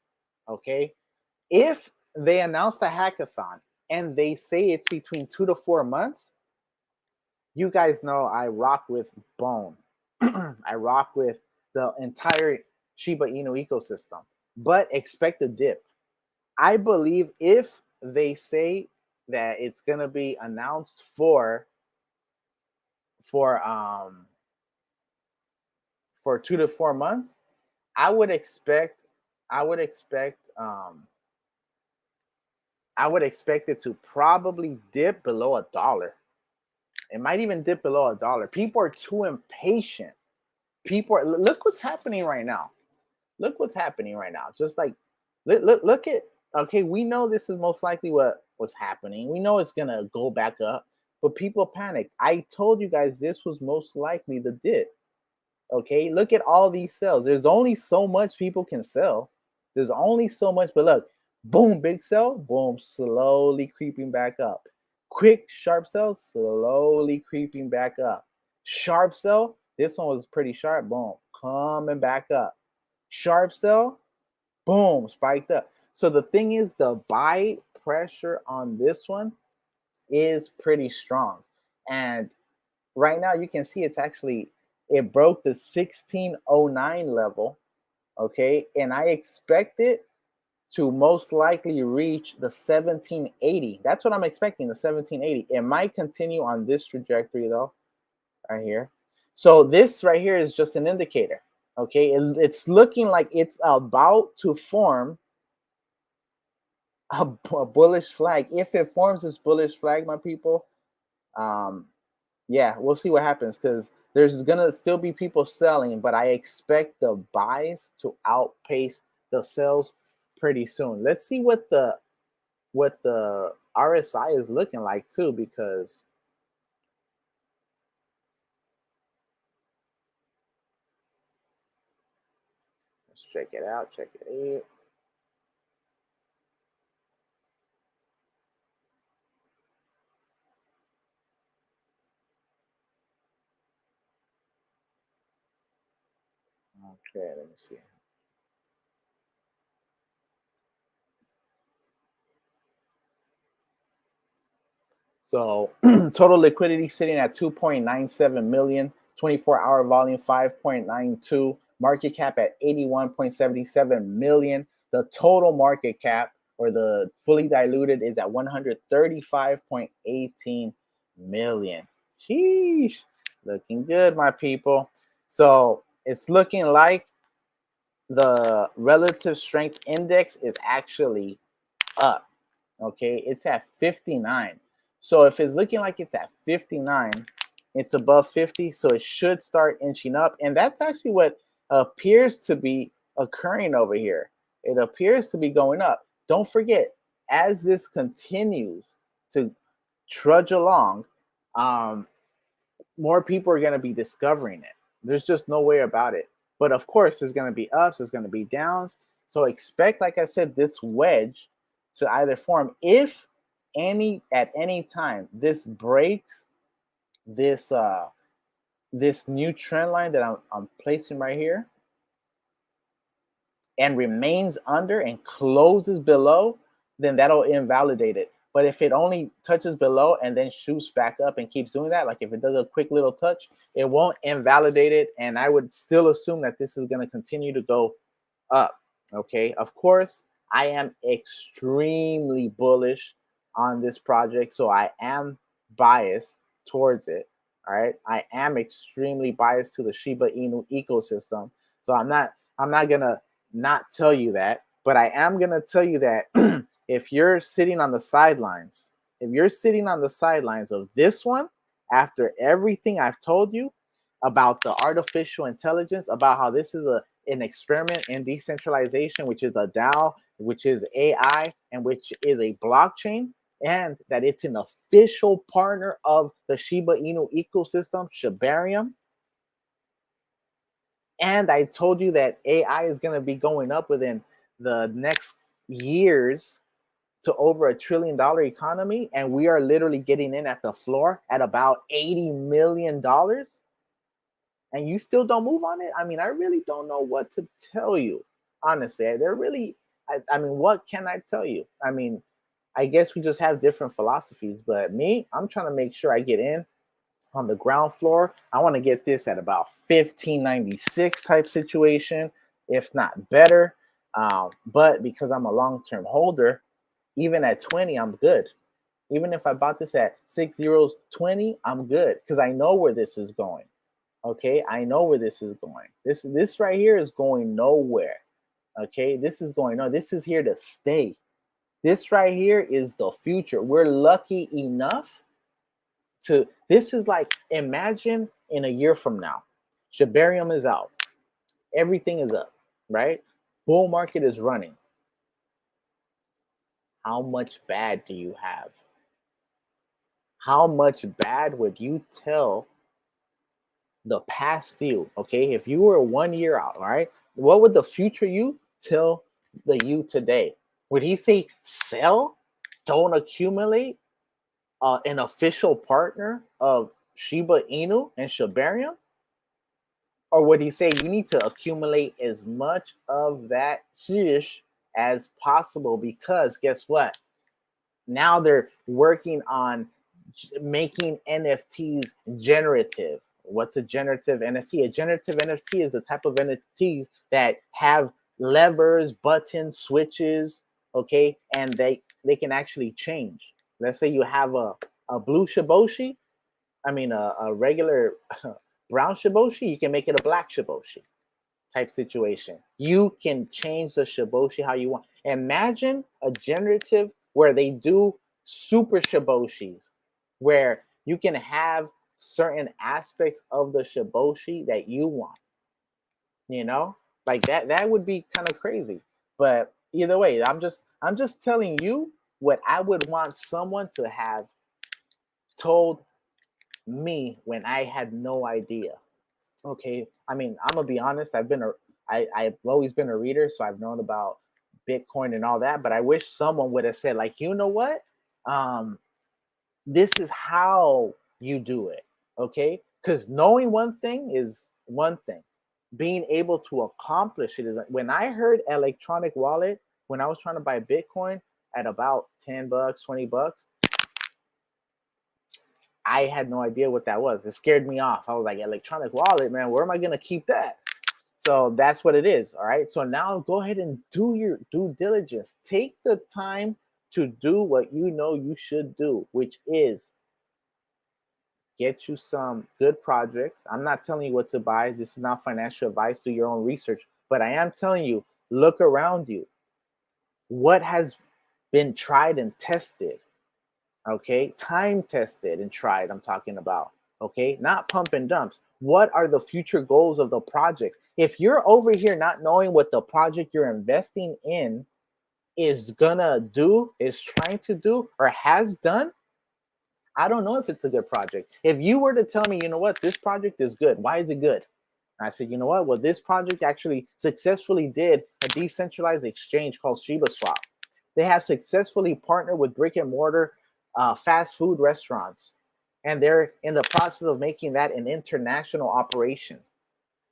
Okay. If they announce the hackathon and they say it's between 2 to 4 months, you guys know I rock with Bone. I rock with the entire Shiba Inu ecosystem, but expect a dip. I believe if they say that it's gonna be announced for 2 to 4 months, I would expect it to probably dip below $1. It might even dip below $1. People are too impatient. Look what's happening right now. Look what's happening right now. Just like look at, okay, we know this is most likely what was happening. We know it's gonna go back up, but people panicked. I told you guys this was most likely the dip. Okay, look at all these sales. There's only so much people can sell. There's only so much, but look, boom, big sell, boom, slowly creeping back up. Quick, sharp sell, slowly creeping back up. Sharp sell, this one was pretty sharp, boom, coming back up. Sharp sell, boom, spiked up. So the thing is, the buy pressure on this one is pretty strong. And right now you can see it broke the 1609 level, okay? And I expect it to most likely reach the 1780. That's what I'm expecting, the 1780. It might continue on this trajectory though, right here. So this right here is just an indicator, okay? It's looking like it's about to form a bullish flag. If it forms this bullish flag, my people, yeah, we'll see what happens, because there's gonna still be people selling, but I expect the buys to outpace the sells pretty soon. Let's see what the RSI is looking like too, because let's check it out. Check it out. Okay, let me see. So total liquidity sitting at 2.97 million, 24-hour volume 5.92, market cap at 81.77 million. The total market cap, or the fully diluted, is at 135.18 million. Sheesh, looking good, my people. So it's looking like the relative strength index is actually up. Okay, it's at 59. So if it's looking like it's at 59, it's above 50, so it should start inching up. And that's actually what appears to be occurring over here. It appears to be going up. Don't forget, as this continues to trudge along, more people are going to be discovering it. There's just no way about it. But of course, there's going to be ups, there's going to be downs. So expect, like I said, this wedge to either form, if at any time this breaks this new trend line that I'm placing right here and remains under and closes below, then that'll invalidate it. But if it only touches below and then shoots back up and keeps doing that, like if it does a quick little touch, it won't invalidate it. And I would still assume that this is going to continue to go up. Okay, of course, I am extremely bullish on this project, so I am biased towards it. All right, I am extremely biased to the Shiba Inu ecosystem, so I'm not gonna not tell you that, but I am gonna tell you that if you're sitting on the sidelines, of this one, after everything I've told you about the artificial intelligence, about how this is an experiment in decentralization, which is a DAO, which is AI, and which is a blockchain, and that it's an official partner of the Shiba Inu ecosystem, Shibarium. And I told you that AI is going to be going up within the next years to over $1 trillion economy, and we are literally getting in at the floor at about $80 million, and you still don't move on it. I mean, I really don't know what to tell you. Honestly, I mean, what can I tell you? I mean, I guess we just have different philosophies, but me, I'm trying to make sure I get in on the ground floor. I want to get this at about 1596 type situation, if not better. But because I'm a long-term holder, even at 20, I'm good. Even if I bought this at 6 zeros 20, I'm good, because I know where this is going. Okay, I know where this is going. This right here is going nowhere. Okay, this is going on. This is here to stay. This right here is the future. We're lucky enough to, this is like, imagine in a year from now, Shibarium is out, everything is up, right? Bull market is running. How much bad do you have? How much bad would you tell the past you? Okay, if you were 1 year out, all right, what would the future you tell the you today? Would he say sell, don't accumulate, an official partner of Shiba Inu and Shibarium? Or would he say you need to accumulate as much of that fish as possible, because guess what? Now they're working on making NFTs generative. What's a generative NFT? A generative NFT is the type of NFTs that have levers, buttons, switches, okay, and they can actually change. Let's say you have a blue Shiboshi, a regular brown Shiboshi, you can make it a black Shiboshi type situation. You can change the Shiboshi how you want. Imagine a generative where they do super Shiboshis, where you can have certain aspects of the Shiboshi that you want. You know, like that would be kind of crazy. But either way, I'm just telling you what I would want someone to have told me when I had no idea. Okay, I'm gonna be honest. I've always been a reader, so I've known about Bitcoin and all that. But I wish someone would have said, like, you know what, um, this is how you do it. Okay, because knowing one thing is one thing. Being able to accomplish it is. When I heard electronic wallet, when I was trying to buy Bitcoin at about $10, $20, I had no idea what that was. It scared me off. I was like, electronic wallet, man, where am I gonna keep that? So that's what it is. All right. So now go ahead and do your due diligence. Take the time to do what you know you should do, which is get you some good projects. I'm not telling you what to buy. This is not financial advice. Do your own research. But I am telling you, look around you. What has been tried and tested? Okay. Time tested and tried, I'm talking about. Okay. Not pump and dumps. What are the future goals of the project? If you're over here not knowing what the project you're investing in is gonna do, is trying to do, or has done, I don't know if it's a good project. If you were to tell me, you know what, this project is good. Why is it good? And I said, you know what? Well, this project actually successfully did a decentralized exchange called Shiba Swap. They have successfully partnered with brick and mortar fast food restaurants, and they're in the process of making that an international operation.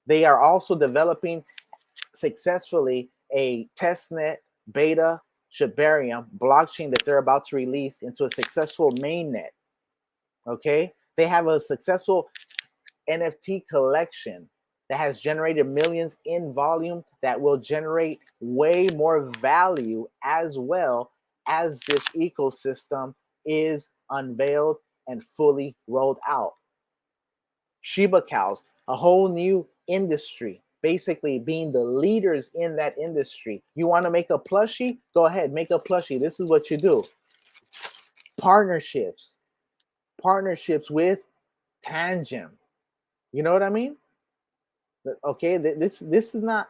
They are also developing successfully a testnet beta Shibarium blockchain that they're about to release into a successful mainnet. Okay, they have a successful NFT collection that has generated millions in volume that will generate way more value as well as this ecosystem is unveiled and fully rolled out. Shiba cows, a whole new industry, basically being the leaders in that industry. You want to make a plushie? Go ahead, make a plushie. This is what you do. Partnerships with Tangem. You know what I mean? Okay, this is not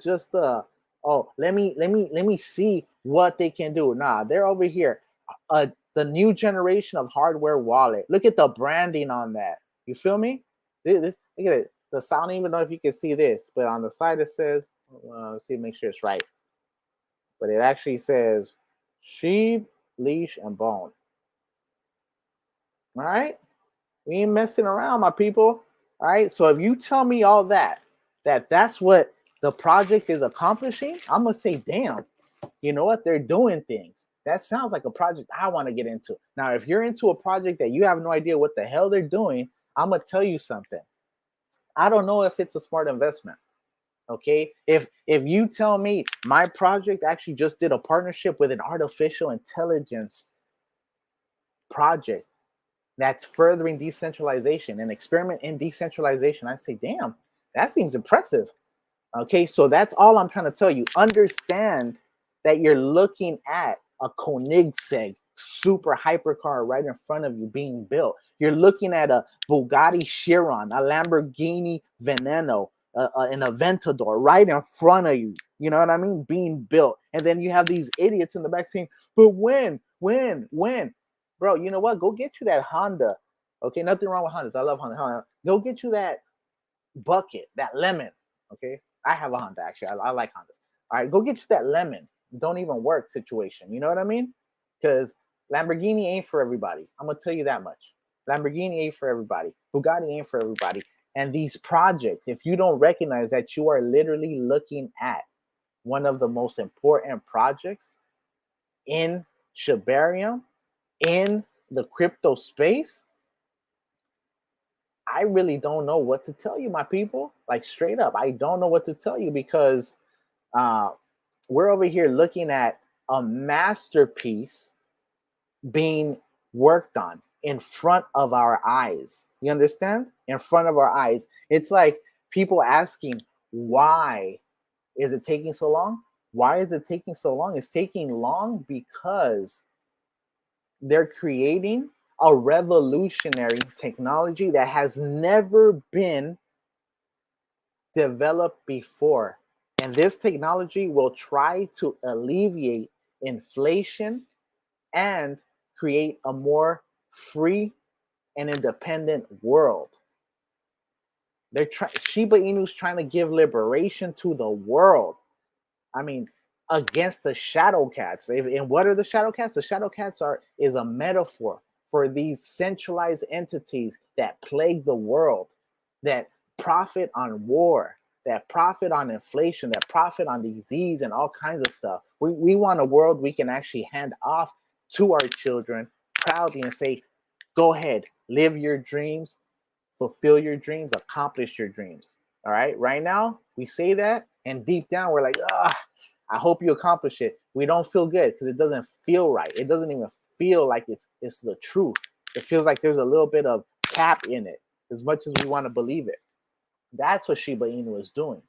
just let me see what they can do. Nah, they're over here. The new generation of hardware wallet. Look at the branding on that. You feel me? Look at it. The sound. I don't even know if you can see this, but on the side it says, let's see, make sure it's right. But it actually says sheep, leash, and bone. All right, we ain't messing around, my people. All right. So if you tell me all that's what the project is accomplishing, I'm gonna say, damn, you know what? They're doing things. That sounds like a project I want to get into. Now, if you're into a project that you have no idea what the hell they're doing, I'm gonna tell you something. I don't know if it's a smart investment. Okay. If you tell me my project actually just did a partnership with an artificial intelligence project that's furthering decentralization, an experiment in decentralization, I say, damn, that seems impressive. Okay, so that's all I'm trying to tell you. Understand that you're looking at a Koenigsegg super hypercar right in front of you being built. You're looking at a Bugatti Chiron, a Lamborghini Veneno, an Aventador right in front of you. You know what I mean? Being built. And then you have these idiots in the back saying, but when? Bro, you know what? Go get you that Honda. Okay, nothing wrong with Hondas. I love Honda. Go get you that bucket, that lemon. Okay, I have a Honda actually. I like Hondas. All right, go get you that lemon. Don't even work situation. You know what I mean? Because Lamborghini ain't for everybody. I'm gonna tell you that much. Lamborghini ain't for everybody. Bugatti ain't for everybody. And these projects, if you don't recognize that you are literally looking at one of the most important projects in Shibarium, in the crypto space, I really don't know what to tell you, my people. Like straight up, I don't know what to tell you because uh, we're over here looking at a masterpiece being worked on in front of our eyes. You understand? In front of our eyes. It's like people asking, why is it taking so long? Why is it taking so long? It's taking long because they're creating a revolutionary technology that has never been developed before. And this technology will try to alleviate inflation and create a more free and independent world. Shiba Inu's trying to give liberation to the world. I mean, against the shadow cats. And what are the shadow cats? The shadow cats is a metaphor for these centralized entities that plague the world, that profit on war, that profit on inflation, that profit on disease and all kinds of stuff. We want a world we can actually hand off to our children proudly and say, go ahead, live your dreams, fulfill your dreams, accomplish your dreams. All right. Right now, we say that, and deep down, we're like, I hope you accomplish it. We don't feel good because it doesn't feel right. It doesn't even feel like it's the truth. It feels like there's a little bit of cap in it, as much as we want to believe it. That's what Shiba Inu is doing.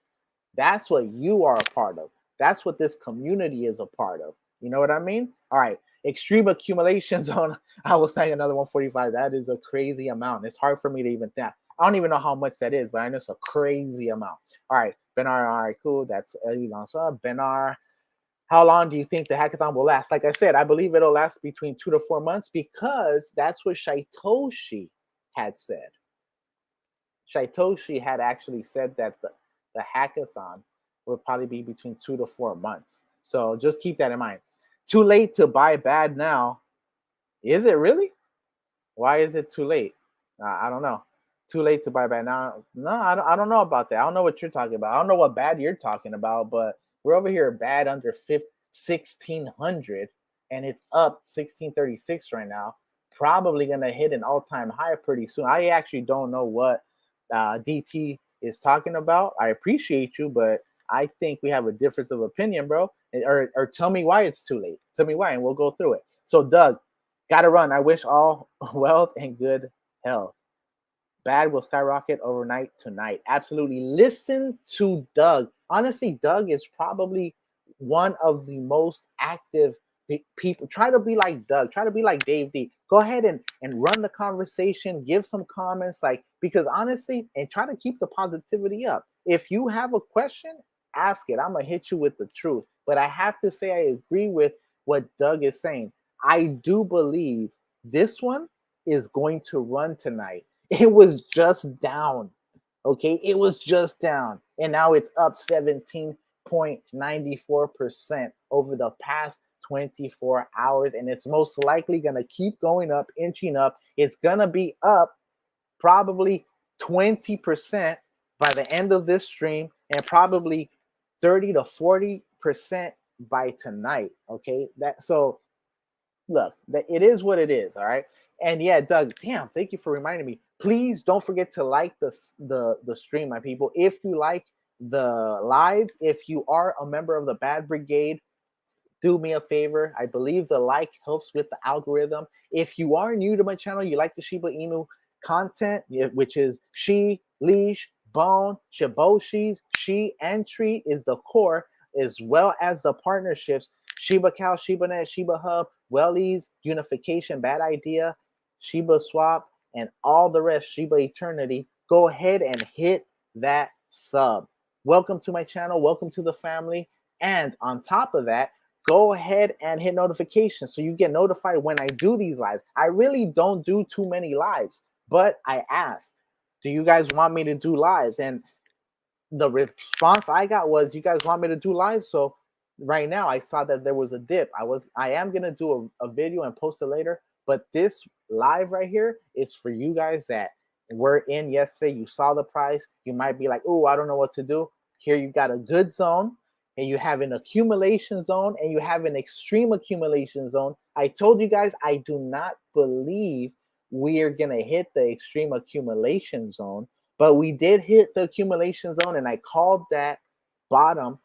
That's what you are a part of. That's what this community is a part of. You know what I mean? All right. Extreme accumulations on, I was saying another 145. That is a crazy amount. It's hard for me to even think. I don't even know how much that is, but I know it's a crazy amount. All right. Benar, all right, cool. That's Elon. So Benar, how long do you think the hackathon will last? Like I said, I believe it'll last between 2 to 4 months because that's what Shaitoshi had said. Shaitoshi had actually said that the hackathon would probably be between 2 to 4 months. So just keep that in mind. Too late to buy bad now. Is it really? Why is it too late? I don't know. Too late to buy bad now. No, I don't know about that. I don't know what you're talking about. I don't know what bad you're talking about, but we're over here bad under 1600 and it's up 1636 right now. Probably going to hit an all-time high pretty soon. I actually don't know what DT is talking about. I appreciate you, but I think we have a difference of opinion, bro. Or tell me why it's too late. Tell me why, and we'll go through it. So, Doug, gotta run. I wish all wealth and good health. Bad will skyrocket overnight tonight. Absolutely. Listen to Doug. Honestly, Doug is probably one of the most active people. Try to be like Doug. Try to be like Dave D. Go ahead and run the conversation. Give some comments, because honestly, and try to keep the positivity up. If you have a question, ask it. I'm gonna hit you with the truth. But I have to say, I agree with what Doug is saying. I do believe this one is going to run tonight. It was just down. Okay, it was just down, and now it's up 17.94% over the past 24 hours, and it's most likely going to keep going up, inching up. It's going to be up probably 20% by the end of this stream, and probably 30 to 40% by tonight. Okay, so look, it is what it is. All right. And yeah, Doug, damn, thank you for reminding me. Please don't forget to like the stream, my people. If you like the lives, if you are a member of the Bad Brigade, do me a favor. I believe the like helps with the algorithm. If you are new to my channel, you like the Shiba Inu content, which is Shi, Leash, Bone, Shiboshis, Shi entry is the core, as well as the partnerships, Shiba Cow, Shiba Net, Shiba Hub, Wellies, Unification, Bad Idea, Shiba Swap, and all the rest, Shiba Eternity. Go ahead and hit that sub. Welcome to my channel. Welcome to the family. And on top of that, go ahead and hit notifications so you get notified when I do these lives. I really don't do too many lives, but I asked, do you guys want me to do lives? And the response I got was, you guys want me to do lives? So right now I saw that there was a dip. I am going to do a video and post it later, but this live right here is for you guys that were in yesterday. You saw the price. You might be like, oh, I don't know what to do. Here you got a good zone, and you have an accumulation zone, and you have an extreme accumulation zone. I told you guys I do not believe we are going to hit the extreme accumulation zone, but we did hit the accumulation zone, and I called that bottom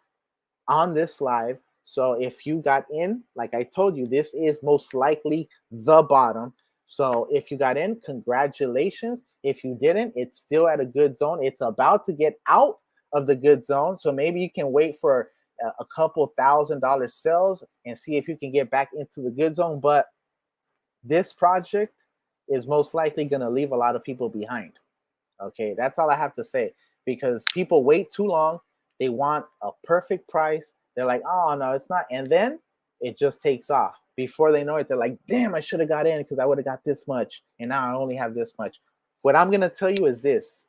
on this live. So if you got in, like I told you, this is most likely the bottom. So if you got in, congratulations. If you didn't, it's still at a good zone. It's about to get out of the good zone. So maybe you can wait for a couple $1,000 sales and see if you can get back into the good zone. But this project is most likely going to leave a lot of people behind. Okay, that's all I have to say, because people wait too long. They want a perfect price. They're like, oh no, it's not. And then it just takes off. Before they know it, they're like, damn, I should have got in because I would have got this much. And now I only have this much. What I'm going to tell you is this: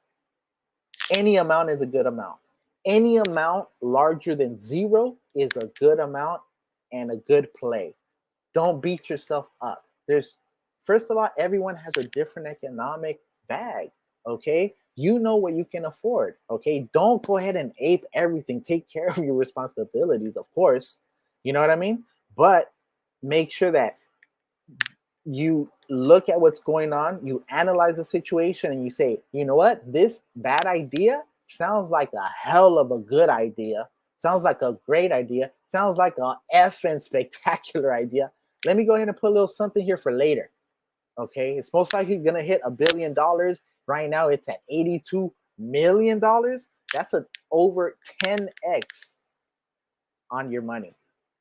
any amount is a good amount. Any amount larger than zero is a good amount and a good play. Don't beat yourself up. First of all, everyone has a different economic bag. Okay, you know what you can afford. Okay, don't go ahead and ape everything. Take care of your responsibilities, of course. You know what I mean? But make sure that you look at what's going on, you analyze the situation, and you say, you know what, this bad idea sounds like a hell of a good idea, sounds like a great idea, sounds like a effing spectacular idea. Let me go ahead and put a little something here for later. Okay, it's most likely gonna hit $1 billion. Right now it's at $82 million. That's over 10x on your money.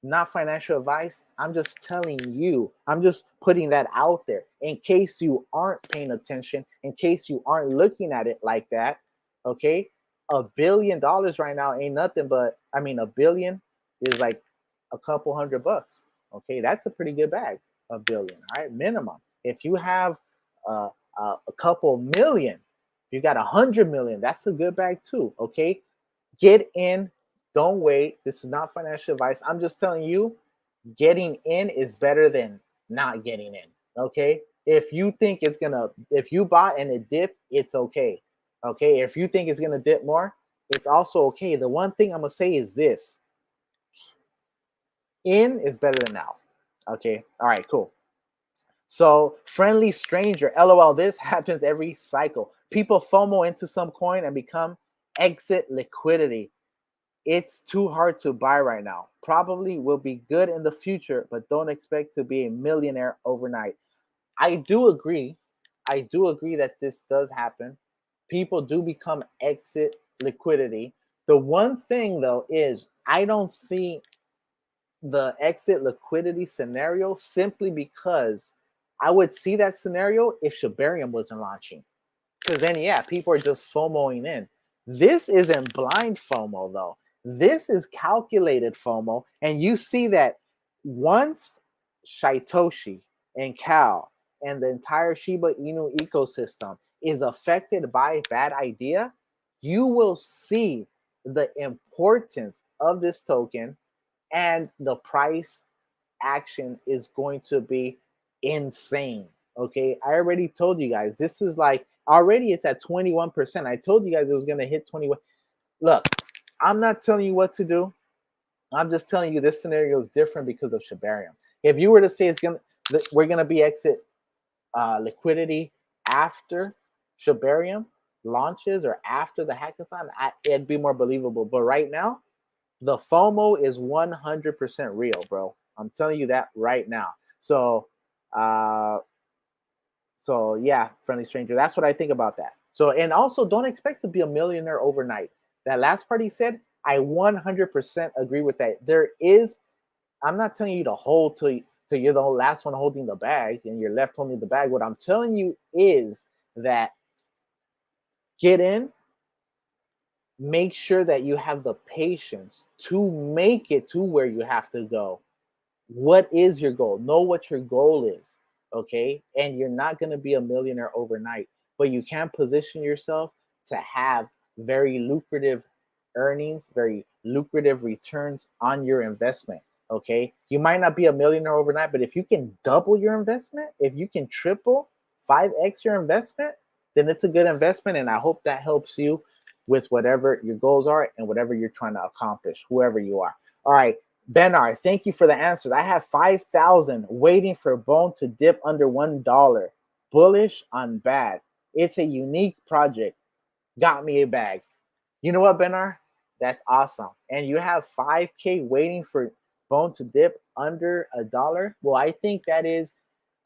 Not financial advice. I'm just telling you. I'm just putting that out there in case you aren't paying attention, in case you aren't looking at it like that. Okay, $1 billion right now ain't nothing, but I mean, $1 billion is like a couple $100. Okay, that's a pretty good bag. $1 billion, all right, minimum. If you have a couple million, if you got 100 million, that's a good bag too. Okay, get in. Don't wait. This is not financial advice. I'm just telling you, getting in is better than not getting in. Okay. If you think it's gonna, if you bought and it dipped, it's okay. Okay. If you think it's gonna dip more, it's also okay. The one thing I'm gonna say is this: in is better than out. Okay. All right. Cool. So, friendly stranger, LOL, this happens every cycle. People FOMO into some coin and become exit liquidity. It's too hard to buy right now. Probably will be good in the future, but don't expect to be a millionaire overnight. I do agree. I do agree that this does happen. People do become exit liquidity. The one thing though is I don't see the exit liquidity scenario simply because I would see that scenario if Shibarium wasn't launching. Because then, yeah, people are just FOMOing in. This isn't blind FOMO, though. This is calculated FOMO. And you see that once Satoshi and Cal and the entire Shiba Inu ecosystem is affected by a bad idea, you will see the importance of this token, and the price action is going to be insane. Okay, I already told you guys this is like already it's at 21%. I told you guys it was going to hit 21. Look, I'm not telling you what to do. I'm just telling you this scenario is different because of Shibarium. If you were to say we're going to be exit liquidity after Shibarium launches or after the hackathon, it'd be more believable. But right now, the FOMO is 100% real, bro. I'm telling you that right now. So yeah, friendly stranger. That's what I think about that. So, and also don't expect to be a millionaire overnight. That last part he said, I 100% agree with that. I'm not telling you to hold till you're the last one holding the bag and you're left holding the bag. What I'm telling you is that get in, make sure that you have the patience to make it to where you have to go. What is your goal? Know what your goal is, okay? And you're not going to be a millionaire overnight, but you can position yourself to have very lucrative earnings, very lucrative returns on your investment, okay? You might not be a millionaire overnight, but if you can double your investment, if you can triple, 5x your investment, then it's a good investment. And I hope that helps you with whatever your goals are and whatever you're trying to accomplish, whoever you are. All right. Benar, thank you for the answers. I have 5,000 waiting for bone to dip under $1. Bullish on bad. It's a unique project. Got me a bag. You know what, Benar? That's awesome. And you have 5K waiting for bone to dip under $1. Well, I think that is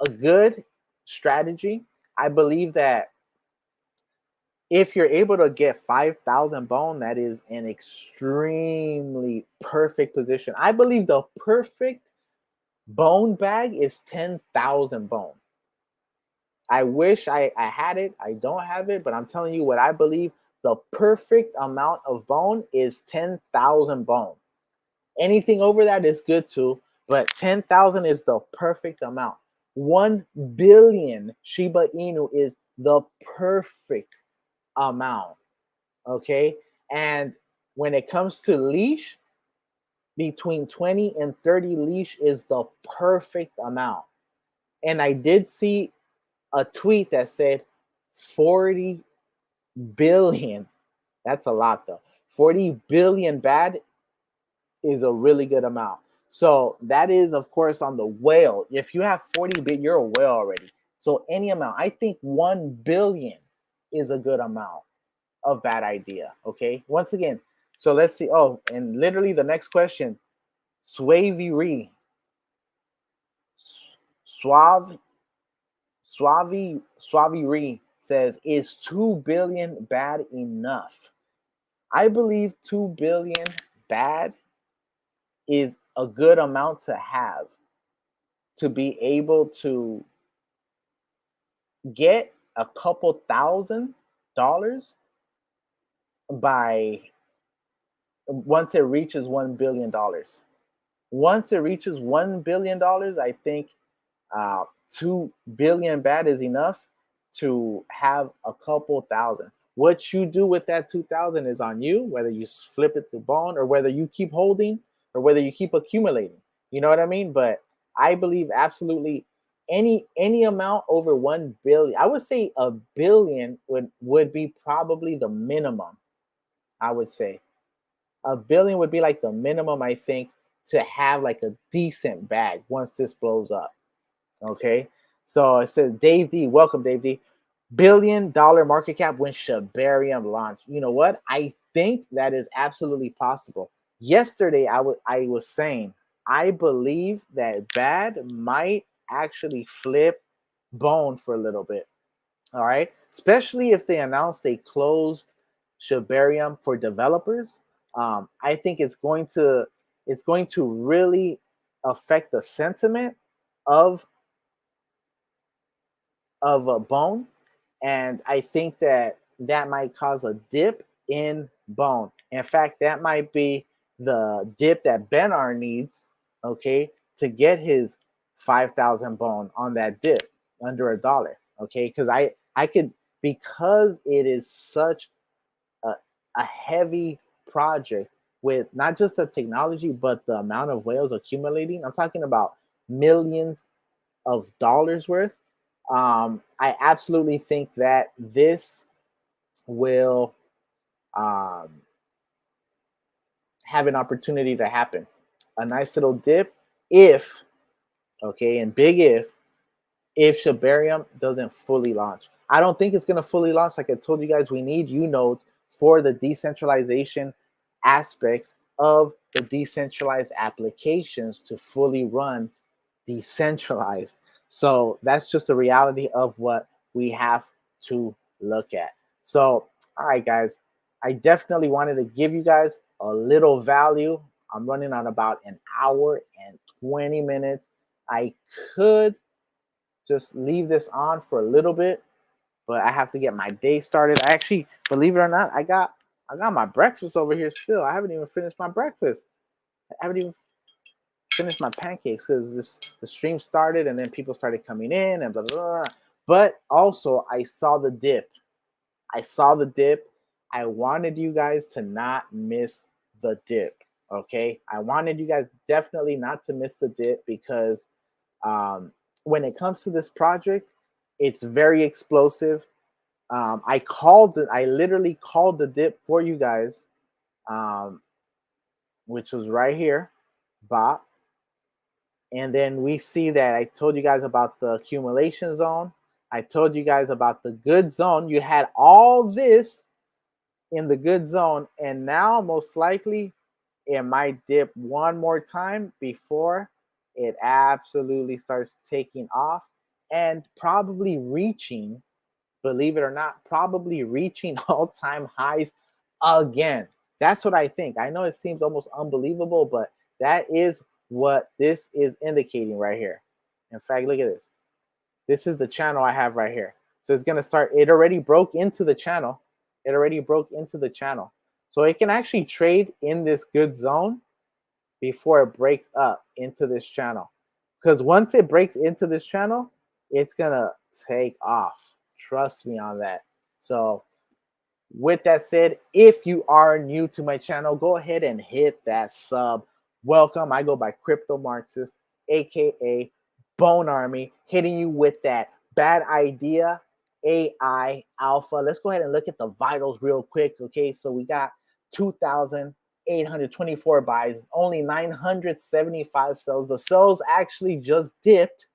a good strategy. I believe that if you're able to get 5,000 bone, that is an extremely perfect position. I believe the perfect bone bag is 10,000 bone. I wish I had it. I don't have it, but I'm telling you what I believe the perfect amount of bone is 10,000 bone. Anything over that is good too, but 10,000 is the perfect amount. 1 billion Shiba Inu is the perfect amount. Okay. And when it comes to leash, between 20 and 30 leash is the perfect amount. And I did see a tweet that said 40 billion. That's a lot though. 40 billion bad is a really good amount. So that is, of course, on the whale. If you have 40 bit, you're a whale already. So any amount, I think 1 billion is a good amount of bad idea. Okay. Once again, so let's see. Oh, and literally the next question, Suavi Suave Suavi says, is 2 billion bad enough? I believe 2 billion bad is a good amount to have to be able to get a couple $1,000 by once it reaches $1 billion. Once it reaches $1 billion, I think 2 billion bad is enough to have a couple thousand. What you do with that 2,000 is on you, whether you flip it to bone or whether you keep holding or whether you keep accumulating. You know what I mean? But I believe absolutely any amount over 1 billion, I would say a billion would be probably the minimum. I would say a billion would be like the minimum, I think, to have like a decent bag once this blows up. Okay. So it says Dave D. Welcome, Dave D. $1 billion market cap when Shibarium launched. You know what? I think that is absolutely possible. Yesterday, I was saying I believe that bad might actually flip bone for a little bit. All right, especially if they announce they closed Shibarium for developers. I think it's going to really affect the sentiment of a bone, and I think that that might cause a dip in bone. In fact, that might be the dip that Benar needs, okay, to get his 5,000 bone on that dip under $1, okay, because I could, because it is such a heavy project with not just the technology but the amount of whales accumulating. I'm talking about millions of dollars worth. I absolutely think that this will um, have an opportunity to happen. A nice little dip, if, okay, and big if Shibarium doesn't fully launch. I don't think it's going to fully launch. Like I told you guys, we need nodes for the decentralization aspects of the decentralized applications to fully run decentralized. So that's just the reality of what we have to look at. So, all right, guys, I definitely wanted to give you guys a little value. I'm running on about an hour and 20 minutes. I could just leave this on for a little bit, but I have to get my day started. I actually, believe it or not, I got my breakfast over here still. I haven't even finished my breakfast. I haven't even finished my pancakes because the stream started and then people started coming in and blah, blah, blah. But also I saw the dip. I wanted you guys to not miss the dip. Okay. I wanted you guys definitely not to miss the dip because when it comes to this project, it's very explosive. I literally called the dip for you guys, which was right here. bop. And then we see that I told you guys about the accumulation zone. I told you guys about the good zone. You had all this in the good zone, and now most likely it might dip one more time before it absolutely starts taking off and probably reaching, believe it or not, probably reaching all-time highs again. That's what I think. I know it seems almost unbelievable, but that is what this is indicating right here. In fact, look at this. This is the channel I have right here. So it's going to start. It already broke into the channel. It already broke into the channel. So it can actually trade in this good zone before it breaks up into this channel. Because once it breaks into this channel, it's going to take off. Trust me on that. So with that said, if you are new to my channel, go ahead and hit that sub. Welcome. I go by Crypto Marxist, aka Bone Army, hitting you with that bad idea AI alpha. Let's go ahead and look at the vitals real quick. Okay, so we got 2,824 buys, only 975 sells. The sells actually just dipped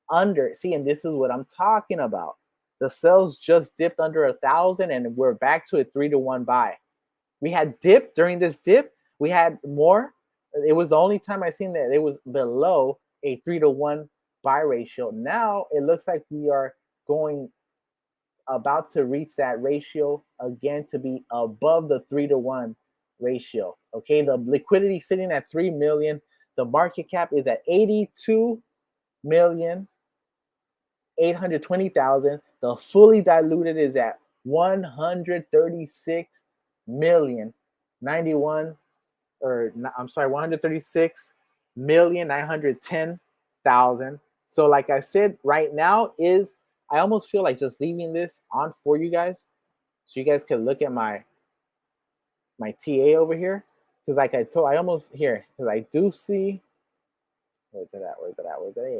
under. See, and this is what I'm talking about. The sales just dipped under 1,000, and we're back to a 3-to-1 buy. We had dip during this dip. We had more. It was the only time I seen that it was below a 3-to-1 buy ratio. Now it looks like we are going about to reach that ratio again to be above the 3-to-1 ratio. Okay, the liquidity sitting at 3 million. The market cap is at 82,820,000. The fully diluted is at 136,091, or I'm sorry, 136,910,000. So like I said, right now is, I almost feel like just leaving this on for you guys so you guys can look at my TA over here. Because like I told, I almost here, because I do see, where's it at? Yeah.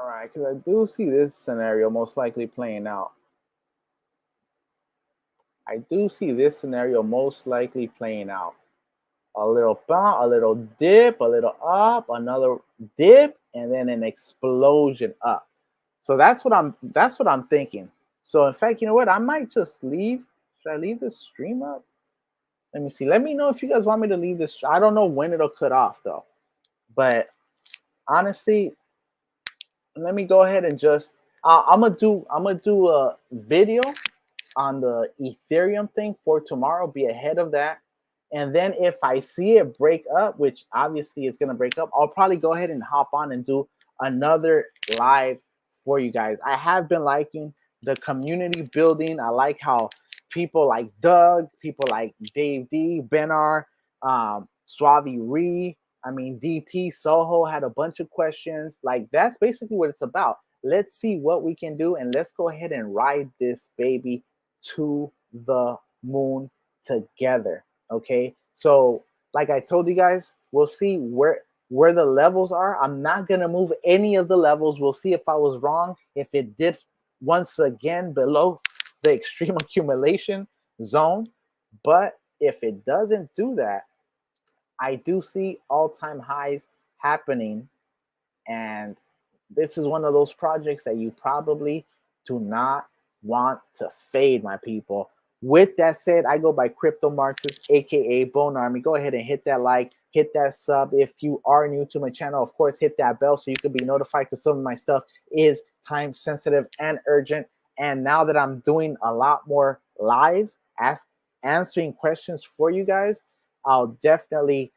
All right, because I do see this scenario most likely playing out. I do see this scenario most likely playing out. A little bump, a little dip, a little up, another dip, and then an explosion up. So that's what I'm thinking. So in fact, you know what? I might just leave. Should I leave this stream up? Let me see. Let me know if you guys want me to leave this. I don't know when it'll cut off though. But honestly, let me go ahead and just I'm gonna do a video on the Ethereum thing for tomorrow. Be ahead of that. And then if I see it break up, which obviously it's going to break up, I'll probably go ahead and hop on and do another live for you guys. I have been liking the community building. I like how people like Doug, people like Dave D, Benar, Suave Ree, I mean, DT, Soho had a bunch of questions. Like, that's basically what it's about. Let's see what we can do, and let's go ahead and ride this baby to the moon together. Okay, so like I told you guys, we'll see where the levels are. I'm not gonna move any of the levels. We'll see if I was wrong, if it dips once again below the extreme accumulation zone. But if it doesn't do that, I do see all-time highs happening, and this is one of those projects that you probably do not want to fade, my people. With that said, I go by Crypto Marxist, aka Bone Army. Go ahead and hit that like, hit that sub. If you are new to my channel, of course, hit that bell so you can be notified, because some of my stuff is time sensitive and urgent. And now that I'm doing a lot more lives, answering questions for you guys, I'll definitely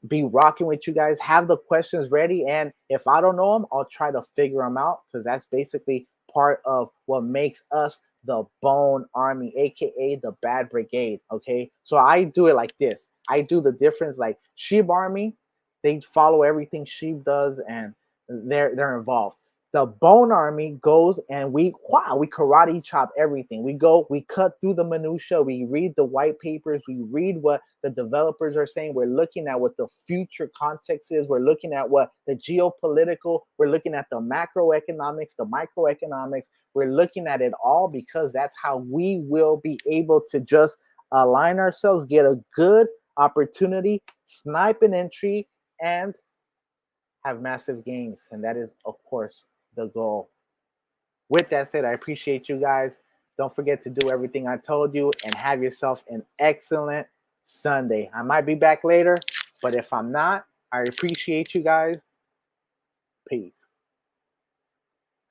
be rocking with you guys. Have the questions ready, and if I don't know them, I'll try to figure them out, because that's basically part of what makes us the Bone Army, aka the Bad Brigade. Okay, so I do it like this. I do the difference. Like Sheep Army, they follow everything Sheep does, and they're involved. The Bone Army goes and we karate chop everything. We cut through the minutia. We read the white papers. We read what the developers are saying. We're looking at what the future context is. We're looking at what the geopolitical. We're looking at the macroeconomics, the microeconomics. We're looking at it all because that's how we will be able to just align ourselves, get a good opportunity, snipe an entry, and have massive gains. And that is, of course, the goal. With that said, I appreciate you guys. Don't forget to do everything I told you and have yourself an excellent Sunday. I might be back later, but if I'm not, I appreciate you guys. Peace.